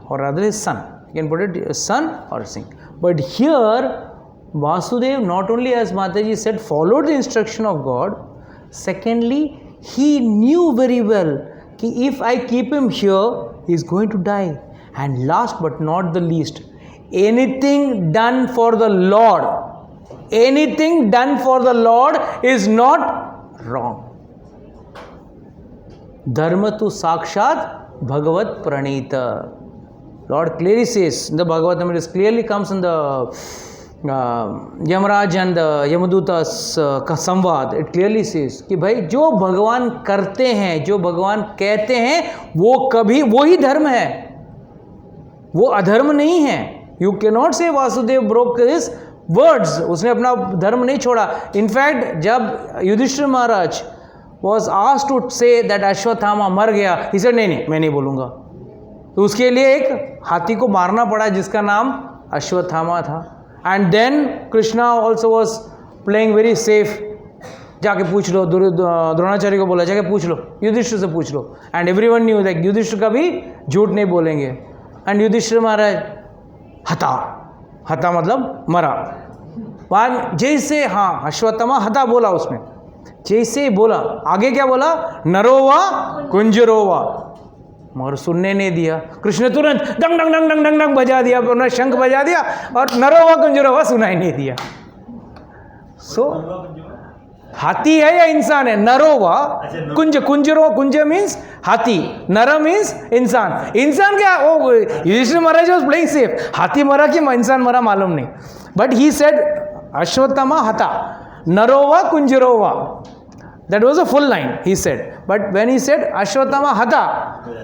or rather his son. You can put it a son or a son. But here, Vasudev not only, as Mataji said, followed the instruction of God. Secondly, he knew very well that if I keep him here, he is going to die. And last but not the least, anything done for the Lord is not wrong. Dharma tu sakshat bhagavat pranita. Lord clearly says in the Bhagavatam, it clearly comes in the Yamaraj and Yamadutas का संवाद. It clearly says कि भाई जो भगवान करते हैं, जो भगवान कहते हैं, वो कभी वही धर्म है, वो अधर्म नहीं है. यू कैन नॉट से वासुदेव ब्रोक हिज वर्ड्स. उसने अपना धर्म नहीं छोड़ा. इनफैक्ट जब Yudhishthira Maharaj was asked to say that Ashwatthama मर गया, ही सेड नहीं मैं नहीं बोलूँगा. तो उसके लिए एक हाथी को मारना पड़ा जिसका नाम अश्वत्थामा था. And then Krishna also was playing very safe. जाके पूछ लो, द्रोणाचार्य को बोला जाके पूछ लो, युधिष्ठिर से पूछ लो. And everyone knew that Yudhishthira कभी झूठ नहीं बोलेंगे. एंड युधिष्ठिर महाराज हता मतलब मरा. बाद जैसे हाँ अश्वत्थामा हता बोला उसने, जैसे बोला आगे क्या बोला, नरोवा कुंजरोवा, मगर सुनने नहीं दिया. कृष्ण तुरंत डंग डंग डंग डंग डंग डंग बजा दिया, उन्होंने शंख बजा दिया और नरोवा कुंजरोवा सुनाई नहीं दिया. सो हाथी है या इंसान है? नरोवा कुंज, कुंजरो, कुंज मीन्स हाथी, नर मीन्स इंसान. इंसान क्या, ओ युधिष्ठिर महाराज वाज प्लेइंग सेफ. हाथी मरा कि इंसान मरा मालूम नहीं. बट ही सेड अश्वत्थामा हता, नरोवा कुंजरोवा. That was a full line he said. But when he said Ashwatthama हता,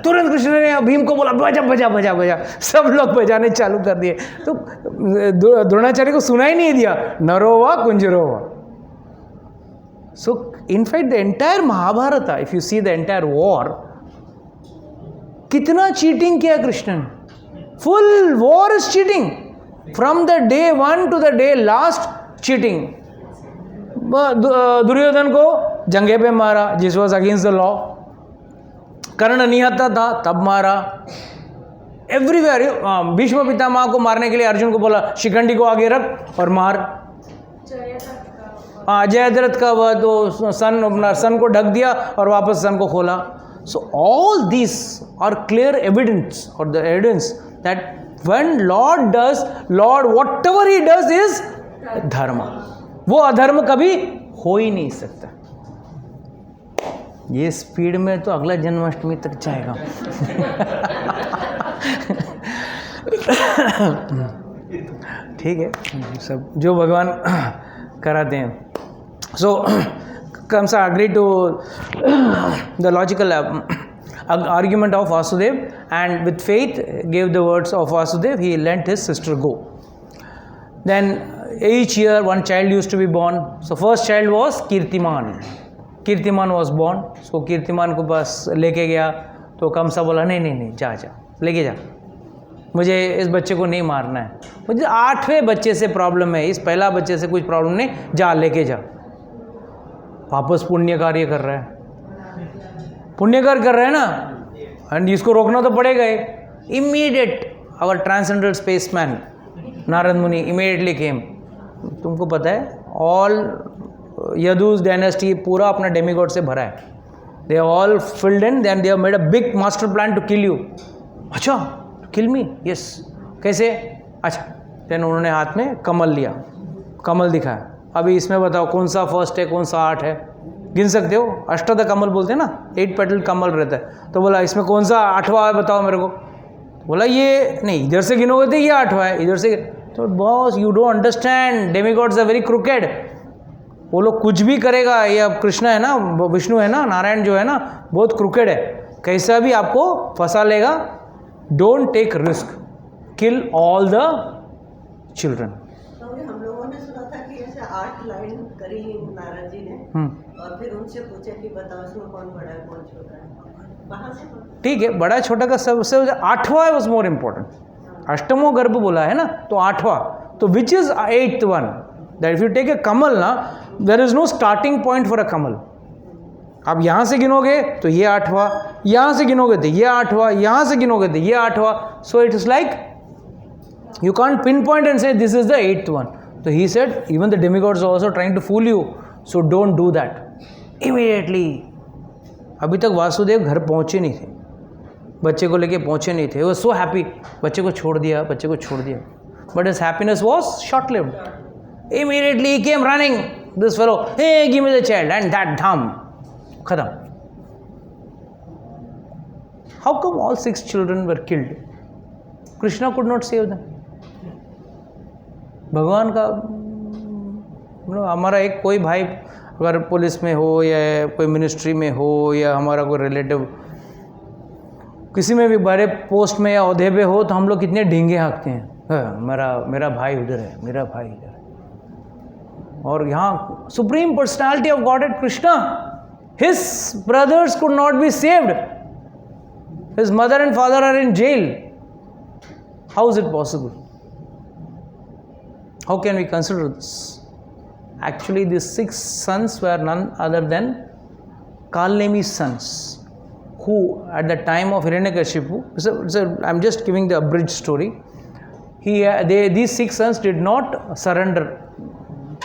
तुरंत कृष्ण ने भीम को बोला बजा बजा बजा बजा. सब लोग बजाने चालू कर दिए. तो द्रोणाचार्य को सुनाई नहीं दिया नरोवा कुंजरोवा. So in fact the entire Mahabharata, if you see the entire war, कितना चीटिंग किया कृष्ण ने. Full war is cheating. From the day 1 to the day last cheating. Duryodhan को जंगे पे मारा, जिस वॉज अगेंस्ट द लॉ. कर्ण निहत्था था तब मारा. एवरीवेयर भीष्म पितामह को मारने के लिए अर्जुन को बोला शिखंडी को आगे रख और मार. हाँ, जयद्रथ का वध, तो सन अपना सन को ढक दिया और वापस सन को खोला. So all these are clear evidence, or the evidence that when Lord whatever he does is dharma. वो अधर्म कभी हो ही नहीं सकता. ये स्पीड में तो अगला जन्माष्टमी तक जाएगा. ठीक है, सब जो भगवान कराते हैं. So Kamsa agreed to the logical argument of Vasudev, and with faith gave the words of Vasudev. He let his sister go. Then each year one child used to be born. So first child was Kirtiman. Kirtiman was born. So Kirtiman को बस लेके गया. तो कमसा बोला नहीं जा लेके जा, मुझे इस बच्चे को नहीं मारना है, मुझे 8वें बच्चे से प्रॉब्लम है, इस पहला बच्चे से कुछ प्रॉब्लम नहीं, जा लेके जा. वापस पुण्य कार्य कर रहा है, पुण्य कार्य कर रहा है ना, एंड इसको रोकना तो पड़ेगा ही. Immediate our transcendental spaceman Narada Muni immediately केम. तुमको पता है ऑल यदुस डायनेस्टी पूरा अपना डेमीगॉड से भरा है. They are all filled in, then they have made a big master plan to kill you. अच्छा, किल मी? यस. कैसे? अच्छा. देन उन्होंने हाथ में कमल लिया, कमल दिखाया. अभी इसमें बताओ कौन सा फर्स्ट है, कौन सा 8 है, गिन सकते हो? अष्टद कमल बोलते हैं ना, 8 पेटल कमल रहता है. तो बोला इसमें कौन सा 8वां है बताओ मेरे को. बोला ये नहीं, इधर से गिनोगे तो ये 8वां है, इधर से. तो boss you don't understand, demigods are very crooked. वो लोग कुछ भी करेगा. ये अब कृष्ण है ना, विष्णु है ना, नारायण जो है ना, बहुत क्रुकेड है, कैसा भी आपको फंसा लेगा. Don't take risk, kill all the children. हम लोगों ने सुना था कि ऐसे 8 लाइन करी नारद जी ने, और फिर उनसे पूछा कि बताओ इसमें कौन बड़ा है कौन छोटा है. वहाँ से ठीक है, बड़ा छोटा का सबसे 8वां वॉज मोर इम्पोर्टेंट. अष्टमो गर्भ बोला है ना, तो 8वां. तो which is 8th one? That if you take a kamal ना, there is no starting point for a kamal. आप यहाँ से गिनोगे तो ये 8वां, यहाँ से गिनोगे तो ये 8वां, यहाँ से गिनोगे तो ये 8वां. So it is like you can't pinpoint and say this is the 8th one. So he said even the demigods are also trying to fool you, so don't do that. Immediately, अभी तक वासुदेव घर पहुँचे नहीं थे, बच्चे को लेके पहुँचे नहीं थे. He was so happy, बच्चे को छोड़ दिया. But his happiness was short lived. Immediately he came running, this fellow, hey give me the child, and that dham खत्म. How come all 6 children were killed? Krishna could not save them. भगवान का हमारा एक कोई भाई अगर police में हो या कोई मिनिस्ट्री में हो या हमारा कोई रिलेटिव किसी में भी बड़े पोस्ट में या ओहदे पे हो, तो हम लोग कितने ढींगे हाँकते हैं, मेरा भाई उधर है, मेरा भाई इधर है. और यहाँ supreme personality of God Krishna, his brothers could not be saved, his mother and father are in jail. How is it possible? How can we consider this? Actually, these 6 sons were none other than Kalnemi's sons, who at the time of Hiranyakashipu, I'm just giving the abridged story. These 6 sons did not surrender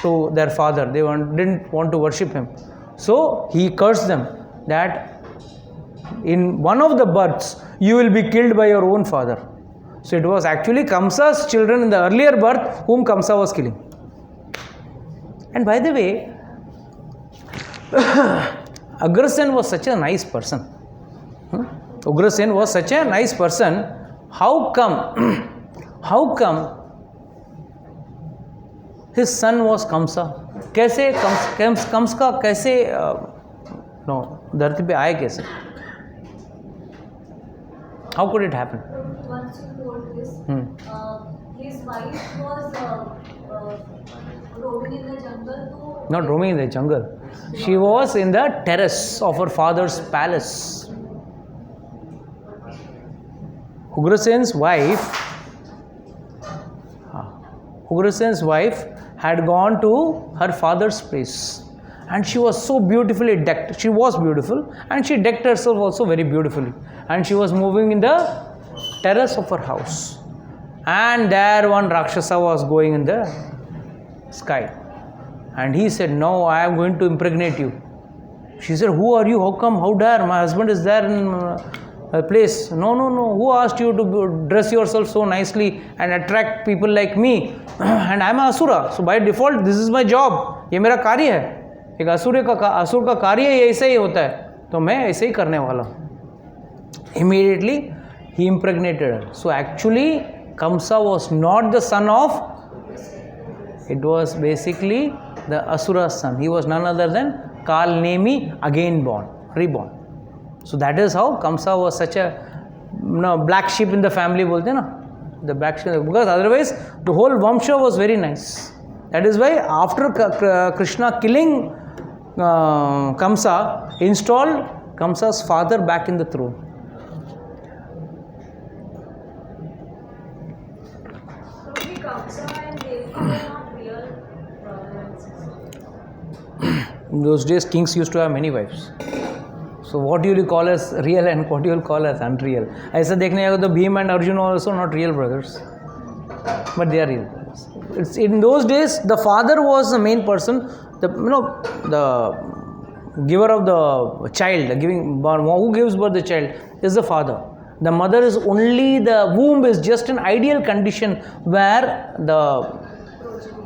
to their father. They didn't want to worship him. So he cursed them that in one of the births you will be killed by your own father. So it was actually Kamsa's children in the earlier birth whom Kamsa was killing. And by the way, Ugrasen was such a nice person. Ugrasen was such a nice person. How come his son was Kamsa? कैसे कंस का कैसे धरती पे आए कैसे? How could it happen? Once you told this, his wife was roaming in the jungle. Not roaming in the jungle. She was in the terrace of her father's palace. Ugrasen's wife had gone to her father's place, and she was so beautifully decked. She was beautiful, and she decked herself also very beautifully. And she was moving in the terrace of her house, and there one Rakshasa was going in the sky. And he said, no, I am going to impregnate you. She said, who are you? How come? How dare? My husband is there in a place. No. Who asked you to dress yourself so nicely and attract people like me? And I am an asura. So by default, this is my job. ये मेरा कार्य है. एक असुर का कार्य ये ऐसे ही होता है. तो मैं ऐसे ही करने वाला हूँ. Immediately, he impregnated her. So actually, Kamsa was not the son of, it was basically the Asura's son. He was none other than Kalnemi, again born, reborn. So that is how Kamsa was such a black sheep in the family, bolte na? The black sheep, because otherwise the whole Vamsha was very nice. That is why after Krishna killing Kamsa, installed Kamsa's father back in the throne. Probably Kamsa and Devaki were not real brother and sister. In those days, kings used to have many wives. So what you will call as real and what you will call as unreal. ऐसा देखने जाएगा तो Bhim and Arjun are also not real brothers, but they are real brothers. It's, in those days, the father was the main person. The giver of the child, who gives birth to the child is the father. The mother is only, the womb is just an ideal condition where the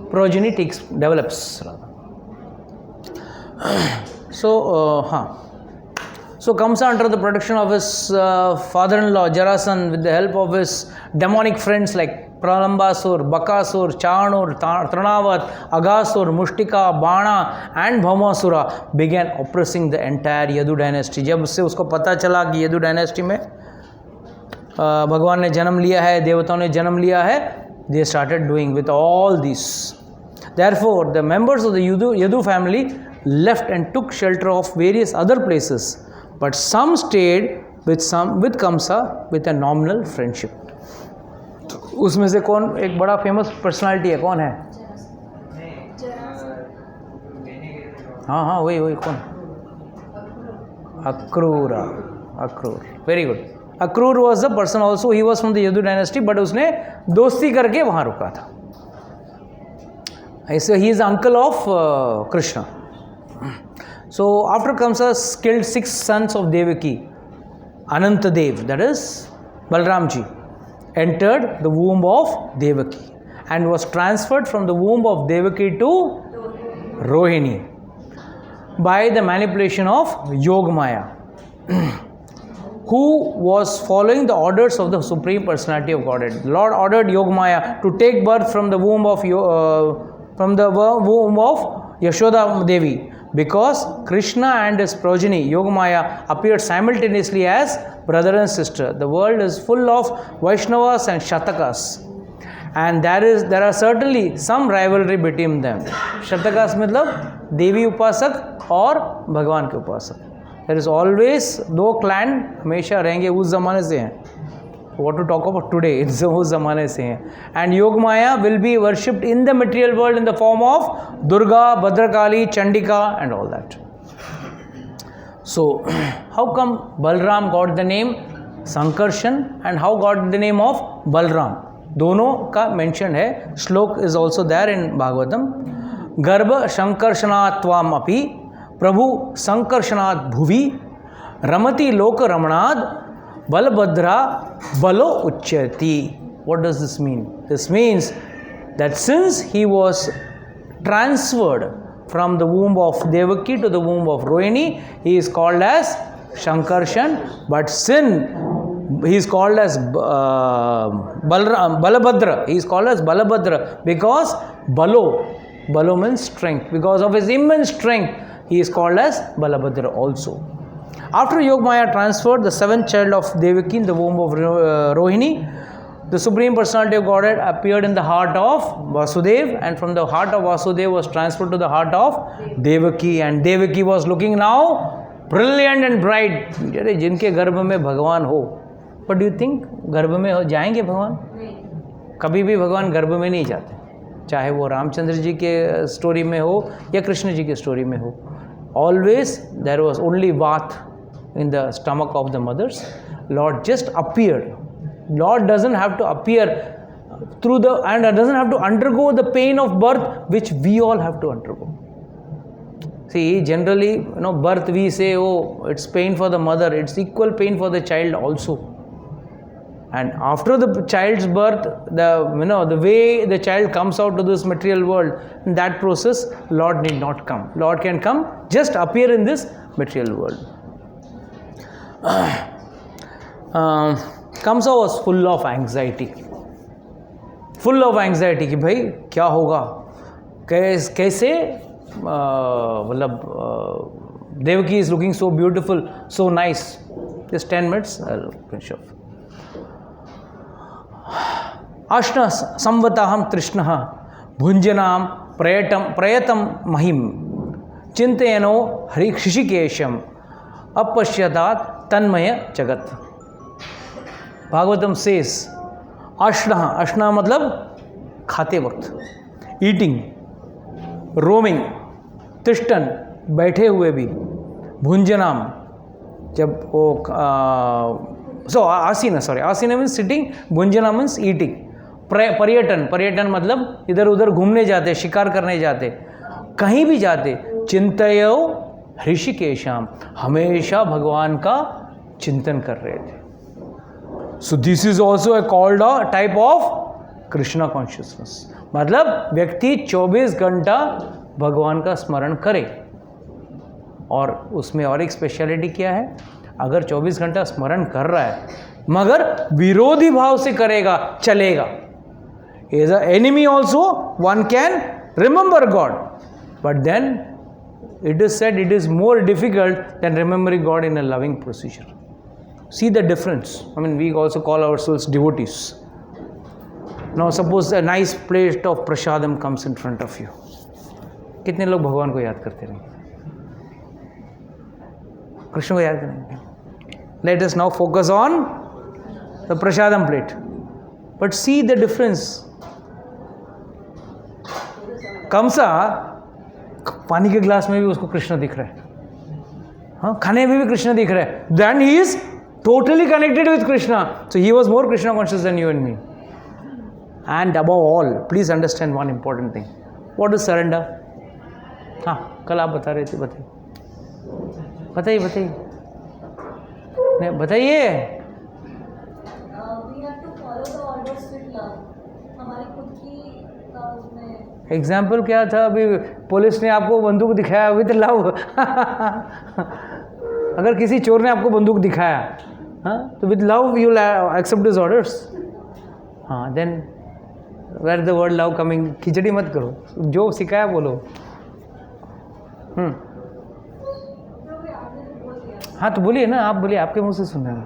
progeny develops. So Kamsa, under the protection of his father-in-law Jarasan, with the help of his demonic friends like Pralambasur, Bakasur, Chanur, Tranavat, Agasur, Mushtika, Bana and Bhaumasura, began oppressing the entire Yadu dynasty. जब उससे उसको पता चला कि Yadu dynasty में भगवान ने जन्म लिया है, देवताओं ने जन्म लिया है, they started doing with all these. Therefore, the members of the Yadu family left and took shelter of various other places, but some stayed with Kamsa with a nominal friendship. उसमें से कौन एक बड़ा फेमस पर्सनालिटी है, कौन है? हाँ वही कौन? Akrur. Very good. Akrur was the person also. He was from the Yadu dynasty, but उसने दोस्ती करके वहाँ रुका था. So he is the uncle of Krishna. So after Kamsa killed 6 sons of Devaki, Anantadev, that is Balramji, entered the womb of Devaki and was transferred from the womb of Devaki to Rohini by the manipulation of Yogamaya, who was following the orders of the Supreme Personality of Godhead. The Lord ordered Yogamaya to take birth from the womb of Yashoda Devi, because Krishna and his progeny Yogamaya appeared simultaneously as brother and sister. The world is full of Vaishnavas and Shatakas, and there are certainly some rivalry between them. Shatakas मतलब देवी उपासक और भगवान के उपासक. There is always दो clan हमेशा रहेंगे, उस ज़माने से हैं. What to talk about today? It's उस ज़माने से हैं. And Yogamaya will be worshipped in the material world in the form of Durga, Bhadrakali, Chandika and all that. So, how come Balram got the name Sankarshan and how got the name of Balram? दोनों का mention है. Shlok is also there in Bhagavatam. Garbha Shankarshanat Tvam api Prabhu Sankarshanat bhuvi Ramati Loka Ramanad Balabhadra Balo Uchyati. What does this mean? This means that since he was transferred from the womb of Devaki to the womb of Rohini, he is called as Shankarshan, but he is called as Balabhadra. He is called as Balabhadra because Balo means strength. Because of his immense strength, he is called as Balabhadra also. After Yogamaya transferred the 7th child of Devaki in the womb of Rohini, the Supreme Personality of Godhead appeared in the heart of Vasudev, and from the heart of Vasudev was transferred to the heart of Devaki, and Devaki was looking now brilliant and bright. जिनके गर्भ में भगवान हो, but do you think गर्भ में जाएंगे भगवान? कभी भी भगवान गर्भ में नहीं जाते, चाहे वो रामचंद्र जी के स्टोरी में हो या कृष्ण जी के स्टोरी में हो. Always there was only Vat in the stomach of the mothers. Lord just appeared. Lord doesn't have to appear through the, and doesn't have to undergo the pain of birth which we all have to undergo. See, generally, you know, birth we say, oh, it's pain for the mother, it's equal pain for the child also. And after the child's birth, the way the child comes out to this material world, in that process, Lord need not come. Lord can come, just appear in this material world. Kamsa was full of anxiety. Full of anxiety कि भाई क्या होगा, कैसे मतलब Devaki is looking so beautiful, so nice. Just 10 minutes, I'll finish off. Ashna samvataham trishnaha bhunjanam prayatam mahim chintayano hrishikesham apashyatat tanmaya jagat. Bhagavatam says, Ashna मतलब खाते वक्त, eating, roaming, तिष्ठन बैठे हुए भी, भुंजनाम जब वो आसीना मीन्स सिटिंग, भुंजना मीन्स ईटिंग, पर्यटन मतलब इधर उधर घूमने जाते, शिकार करने जाते, कहीं भी जाते, चिंतयो ऋषिकेशम, हमेशा भगवान का चिंतन कर रहे थे. सो this is also a called a type of Krishna consciousness. मतलब व्यक्ति 24 घंटा भगवान का स्मरण करे. और उसमें और एक स्पेशलिटी क्या है, अगर 24 घंटा स्मरण कर रहा है मगर विरोधी भाव से करेगा, चलेगा. As a enemy also one can remember God, but then it is said it is more difficult than remembering God in a loving procedure. See the difference. I mean, we also call ourselves devotees. Now, suppose a nice plate of prasadam comes in front of you. कितने लोग भगवान को याद करते रहेंगे, कृष्ण को याद करेंगे? Let us now focus on the prasadam plate. But see the difference. कंसा पानी के ग्लास में भी उसको कृष्ण दिख रहा है, हाँ, खाने में भी कृष्ण दिख रहा है. Then he is totally connected with Krishna. So he was more Krishna conscious than you and me. And above all, please understand one important thing. What is surrender? हाँ, कल आप बता रहे थे, बताइए. नहीं बताइए. We have to follow the orders with love. हमारी खुद की उसमें एग्जाम्पल क्या था? अभी पुलिस ने आपको बंदूक दिखाया विद लव. अगर किसी चोर ने आपको बंदूक दिखाया, हाँ, तो with love you accept his orders. हाँ, then where the word love coming. खिचड़ी मत करो, जो सिखाया बोलो. हाँ, तो बोलिए ना, आप बोलिए, आपके मुंह से सुन रहे हैं.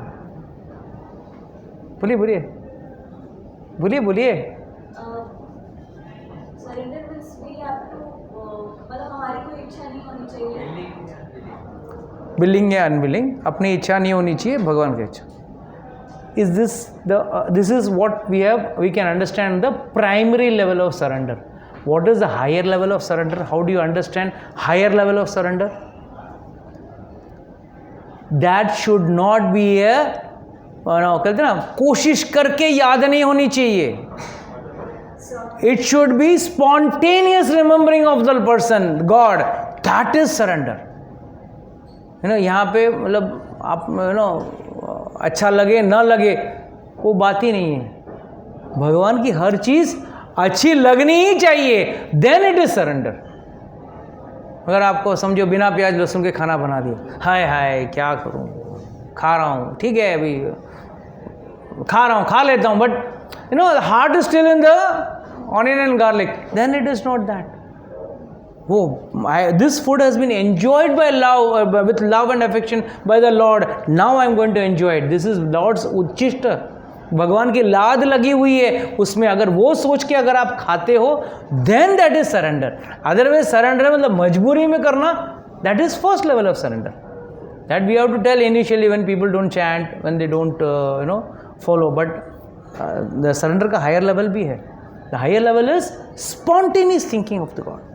बोलिए. Surrender means we have to, मतलब हमारी कोई इच्छा नहीं होनी चाहिए. विलिंग या अनविलिंग, अपनी इच्छा नहीं होनी चाहिए, भगवान की इच्छा. Is this is what we can understand the primary level of surrender. What is the higher level of surrender? How do you understand higher level of surrender? That should not be a, कहते ना, कोशिश करके याद नहीं होनी चाहिए. It should be spontaneous remembering of the person God. That is surrender. यहाँ पे मतलब आप अच्छा लगे ना लगे वो बात ही नहीं है. भगवान की हर चीज़ अच्छी लगनी ही चाहिए, देन इट इज सरेंडर. अगर आपको समझो बिना प्याज लहसुन के खाना बना दिया, हाय क्या करूँ, खा रहा हूँ, ठीक है, अभी खा रहा हूँ, खा लेता हूँ, but heart is still in the onion and garlic, then it is not that. This food has been enjoyed by love, with love and affection by the Lord. Now I am going to enjoy it. This is Lord's उच्चिष्ट, भगवान की लाद लगी हुई है उसमें. अगर वो सोच के अगर आप खाते हो, then that is surrender. Otherwise surrender मतलब मजबूरी में करना, that is first level of surrender. That we have to tell initially when people don't chant, when they don't follow. But the surrender का higher level भी है. The higher level is spontaneous thinking of the God.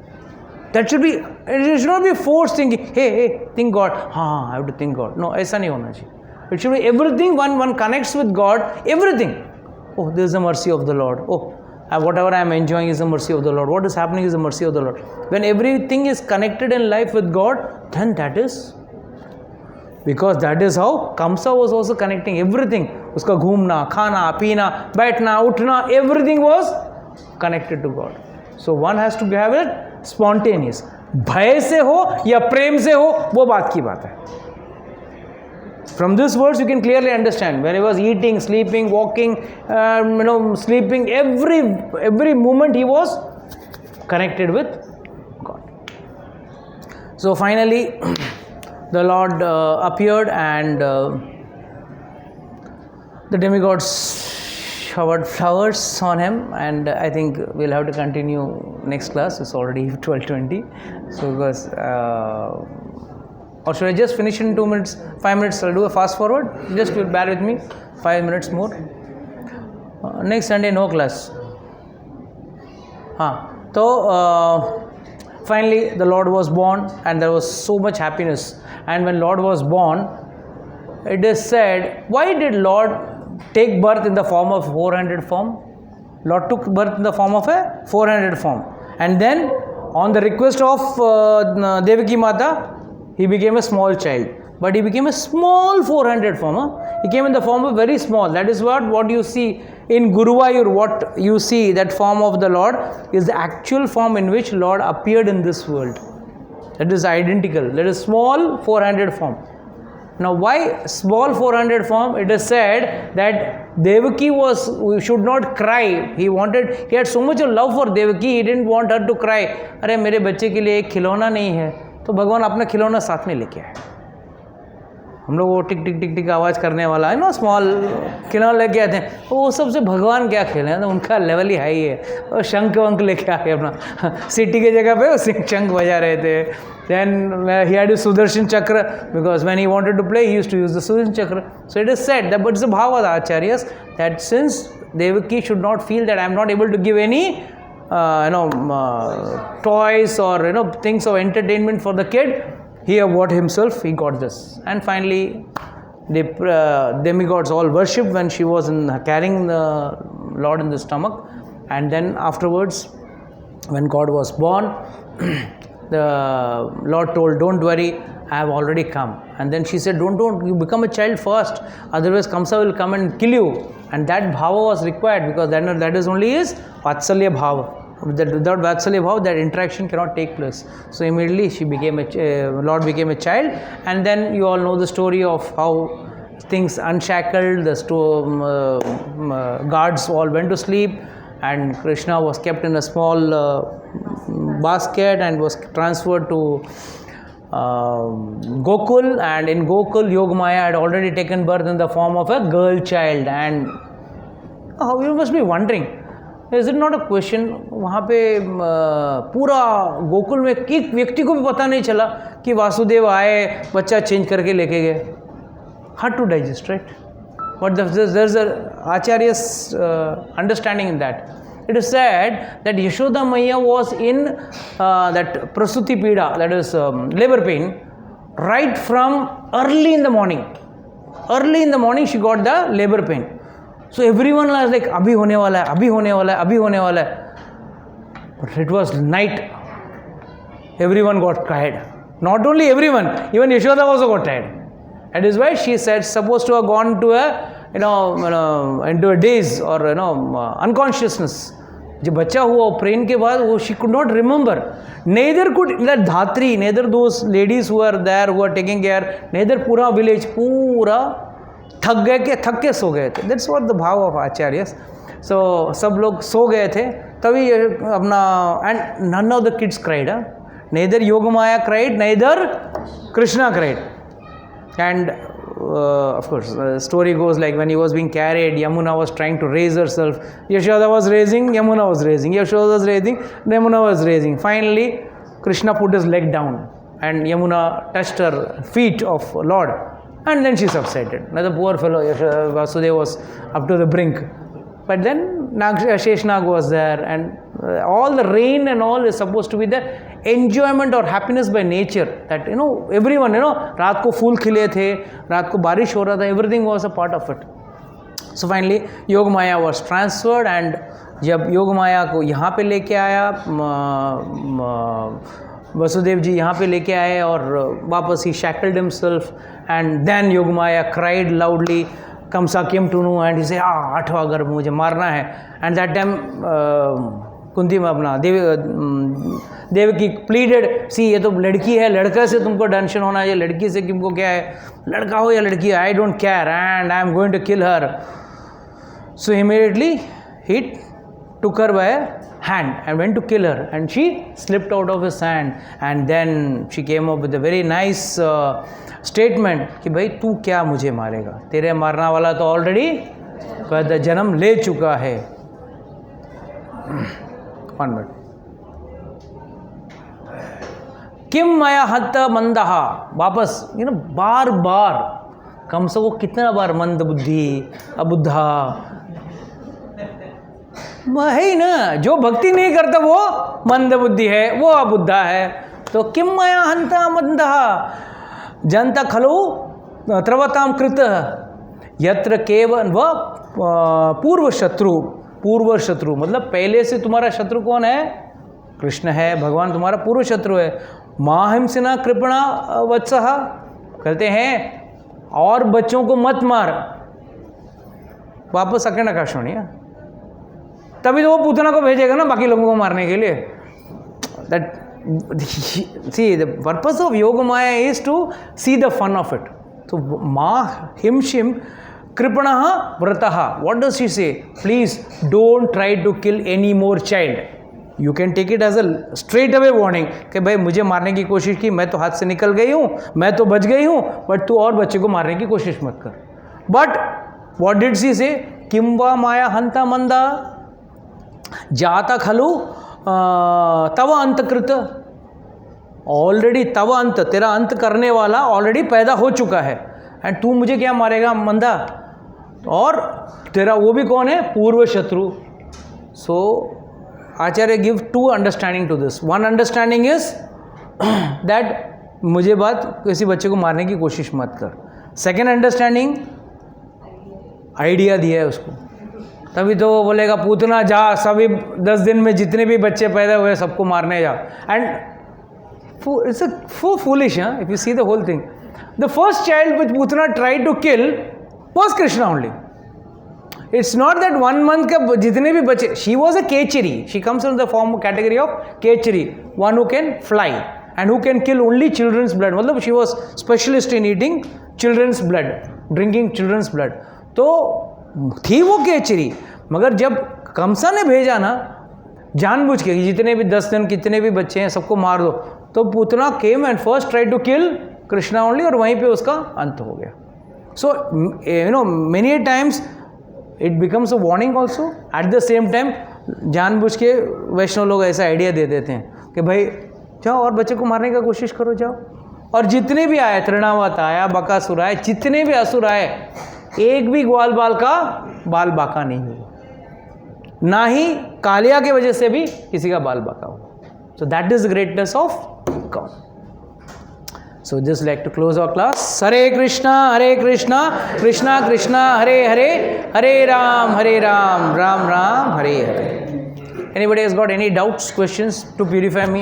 That should be, it should not be forced thinking. Hey, think God. हाँ, I have to think God. No, ऐसा नहीं होना चाहिए. It should be everything. One connects with God. Everything. oh, this is the mercy of the Lord. Oh, whatever I am enjoying is the mercy of the Lord. What is happening is the mercy of the Lord. When everything is connected in life with God, then that is, because that is how Kamsa was also connecting everything. Uska ghumna, khana, peena, baithna, uthna, everything was connected to God. So one has to have it spontaneous. भय से हो या प्रेम से हो, वो बात की बात है. From this verse you can clearly understand. When he was eating, sleeping, walking, sleeping, every moment he was connected with God. So finally, the Lord appeared, and the demigods showered flowers on him, and I think we'll have to continue next class. It's already 12:20. So because or should I just finish in 2 minutes, 5 minutes? I'll do a fast forward. Just bear with me, 5 minutes more. Next Sunday no class. So finally the Lord was born, and there was so much happiness. And when Lord was born, it is said, why did Lord take birth in the form of 400 form? Lord took birth in the form of a 400 form, and then on the request of Devaki Mata, he became a small child. But he became a small 400 form. He came in the form of very small. That is what you see in Guruvayur. What you see, that form of the Lord, is the actual form in which Lord appeared in this world. That is identical. That is small 400 form. Now why small 400 form? It is said that Devaki should not cry. He had so much of love for Devaki, he didn't want her to cry. अरे मेरे बच्चे के लिए एक खिलौना नहीं है, तो भगवान अपना खिलौना साथ में लेके आए. हम लोग वो टिक टिक टिक टिक आवाज़ करने वाला है ना, स्मॉल खिलौना लेके आते हैं, तो वो सबसे भगवान क्या खेले हैं, तो उनका लेवल ही हाई है. और शंख वंख लेके आए अपना, सिटी के जगह पे वो शंख बजा रहे थे. Then he had his Sudarshan Chakra, because when he wanted to play, he used to use the Sudarshan Chakra. So it is said that, but it's a bhava of the Acharyas, that since Devaki should not feel that I am not able to give any toys or things of entertainment for the kid, he bought himself, he got this. And finally the demigods all worshipped when she was carrying the Lord in the stomach. And then afterwards, when God was born, the Lord told, don't worry, I have already come. And then she said, don't, you become a child first, otherwise Kamsa will come and kill you. And that bhava was required, because that is only his Vatsalya bhava. Without Vatsalya bhava, that interaction cannot take place. So immediately Lord became a child. And then you all know the story of how things unshackled, the guards all went to sleep, and Krishna was kept in a small basket and was transferred to Gokul. And in Gokul, Yogamaya had already taken birth in the form of a girl child. And you must be wondering, is it not a question, वहाँ पे पूरा गोकुल में एक व्यक्ति को भी पता नहीं चला कि वासुदेव आए, बच्चा चेंज करके लेके गए. Hard to digest, right? But there's a Acharya's understanding in that. It is said that Yashoda Maiya was in that Prasuti Pida, that is labor pain, right from early in the morning. Early in the morning she got the labor pain. So everyone was like, abhi hone wala hai, abhi hone wala hai, abhi hone wala hai. But it was night. Everyone got tired. Not only everyone, even Yashoda also got tired. That is why she said, supposed to have gone to into a daze or unconsciousness. जब बच्चा हुआ PRAN के बाद वो she could not remember. Neither could that Dhatri, neither those ladies who are there who are taking care, neither पूरा village पूरा थक के सो गए थे. That's what the bhava of Acharyas. So सब लोग सो गए थे तभी अपना, and none of the kids cried. Neither Yogamaya cried, neither Krishna cried. And of course, the story goes like when he was being carried, Yamuna was trying to raise herself. Yashoda was raising, Yamuna was raising. Yashoda was raising, Yamuna was raising. Finally, Krishna put his leg down and Yamuna touched her feet of Lord. And then she subsided. Now the poor fellow Vasudeva was up to the brink. But then Sheshnag was there, and all the rain and all is supposed to be the enjoyment or happiness by nature. That everyone, रात को फूल खिले थे, रात को बारिश हो रहा था, everything was a part of it. So finally योग माया वॉज ट्रांसफर्ड एंड जब योग माया को यहाँ पे लेके आया वसुदेव जी यहाँ पे लेके आए और वापस ही shackled himself and then Yoga Maya cried loudly Kamsa came to know and इसे 8वां गर्भ मुझे मारना है एंड दैट टाइम कुंती में अपना देवकी प्लीडेड सी ये तो लड़की है, लड़का से तुमको टेंशन होना है, लड़की से तुमको क्या है, लड़का हो या लड़की, I don't care and I am going to kill her. So immediately he took her by a hand and went to kill her and she slipped out of his hand and then she came up with a very nice statement कि भाई तू क्या मुझे मारेगा, तेरे मारना वाला तो ऑलरेडी पैदा जन्म ले चुका है. 1 minute. किम मया हत मंदहा, वापस बार बार कम से को कितना बार मंद बुद्धि अबुद्धा है ही ना, जो भक्ति नहीं करता वो मंद बुद्धि है, वो अबुद्धा है. तो किम मया हंता मंदहा जनता खलु त्रवताम कृत यत्र केवल व पूर्व शत्रु मतलब पहले से तुम्हारा शत्रु कौन है, कृष्ण है, भगवान तुम्हारा पूर्व शत्रु है. माहिंसना कृपणा वत्सः कहते हैं और बच्चों को मत मार. वापस अकेंड आकाशवाणी, तभी तो वो पूतना को भेजेगा ना बाकी लोगों को मारने के लिए. That see the purpose of Yoga Maya is to see the fun of it. तो माँ हिम शिम कृपणः व्रतः, what does she say, please don't try to kill any more child. You can take it as a straight away warning कि भाई मुझे मारने की कोशिश की, मैं तो हाथ से निकल गई हूँ, मैं तो बच गई हूँ, बट तू और बच्चे को मारने की कोशिश मत कर. बट व्हाट डिड शी से, किम वा माया हंता मंदा जाता खलु तव अंतकृत, ऑलरेडी तव अंत, तेरा अंत करने वाला ऑलरेडी पैदा हो चुका है एंड तू मुझे क्या मारेगा मंदा, और तेरा वो भी कौन है, पूर्व शत्रु. So acharya give 2 understanding to this. 1 understanding is that मुझे बात किसी बच्चे को मारने की कोशिश मत कर. 2nd अंडरस्टैंडिंग आइडिया दिया है उसको, तभी तो वो बोलेगा पूतना जा सभी 10 दिन में जितने भी बच्चे पैदा हुए सबको मारने जा. And it's so foolish, if you see the whole thing. The first child which Putana tried to kill was Krishna only. It's not that 1 month का जितने भी बच्चे, she was a Kechari, she comes in the form category of Kechari, one who can fly and who can kill only children's blood. मतलब she was specialist in eating children's blood, drinking children's blood. तो थी वो केचरी, मगर जब कंसा ने भेजा ना जानबूझ के जितने भी 10 दिन कितने भी बच्चे हैं सबको मार दो, तो Putana came and first try to kill Krishna only और वहीं पे उसका अंत हो गया. So many times it becomes a warning also. At the same time जानबूझ के वैष्णव लोग ऐसा आइडिया दे देते हैं कि भाई जाओ और बच्चे को मारने का कोशिश करो जाओ. और जितने भी आए, तृणावत आया, बकासुर आए, जितने भी असुर आए, एक भी ग्वाल बाल का बाल बाका नहीं हुआ, ना ही कालिया के वजह से भी किसी का बाल बाका हुआ. So that is the greatness of God. So just like to close our class. Hare Krishna Krishna Krishna Hare Hare, Hare Ram Ram Ram Hare Hare. Anybody has got any doubts, questions to purify me?